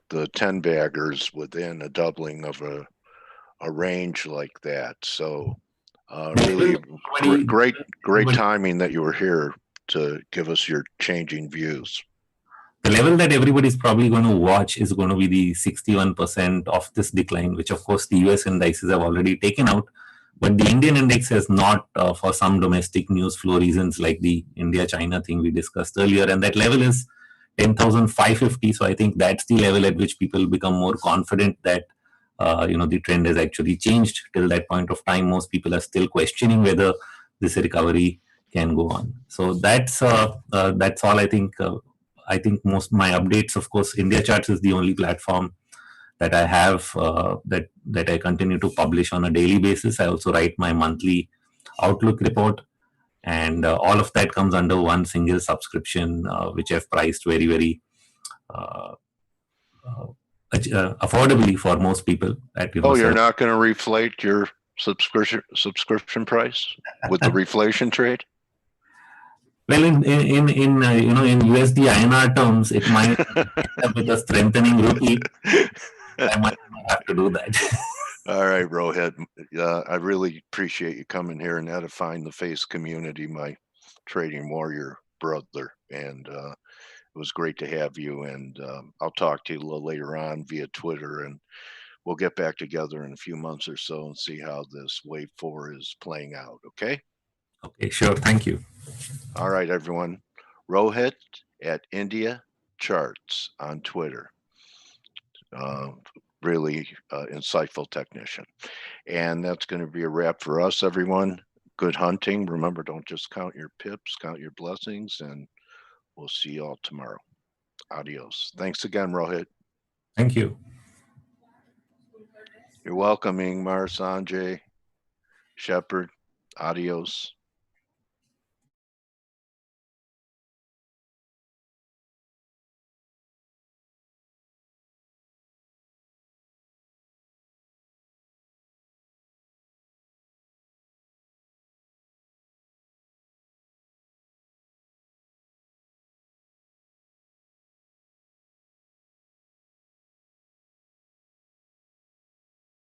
the 10 baggers within a doubling of a range like that. So really great timing that you were here to give us your changing views. The level that everybody's probably going to watch is going to be the 61% of this decline, which of course the US indices have already taken out, but the Indian index has not, for some domestic news flow reasons like the India-China thing we discussed earlier, and that level is 10,550. So I think that's the level at which people become more confident that the trend has actually changed. Till that point of time, most people are still questioning whether this recovery can go on. So that's all. I think most my updates, of course, India Charts is the only platform that I have that I continue to publish on a daily basis. I also write my monthly Outlook report, and all of that comes under one single subscription, which I've priced very, very affordably for most people. At, Oh, you're not going to reflate your subscription price with the reflation trade? Well, in USD INR terms, it might end up with a strengthening rupee. I might not have to do that. All right, Rohit. I really appreciate you coming here and edifying the FACE community, my trading warrior brother. And it was great to have you. And I'll talk to you a little later on via Twitter, and we'll get back together in a few months or so and see how this wave 4 is playing out. Okay. Okay, sure. Thank you. All right, everyone. Rohit at India Charts on Twitter. Really insightful technician. And that's going to be a wrap for us, everyone. Good hunting. Remember, don't just count your pips, count your blessings, and we'll see you all tomorrow. Adios. Thanks again, Rohit. Thank you. You're welcome, Ingmar, Sanjay, Shepard. Adios.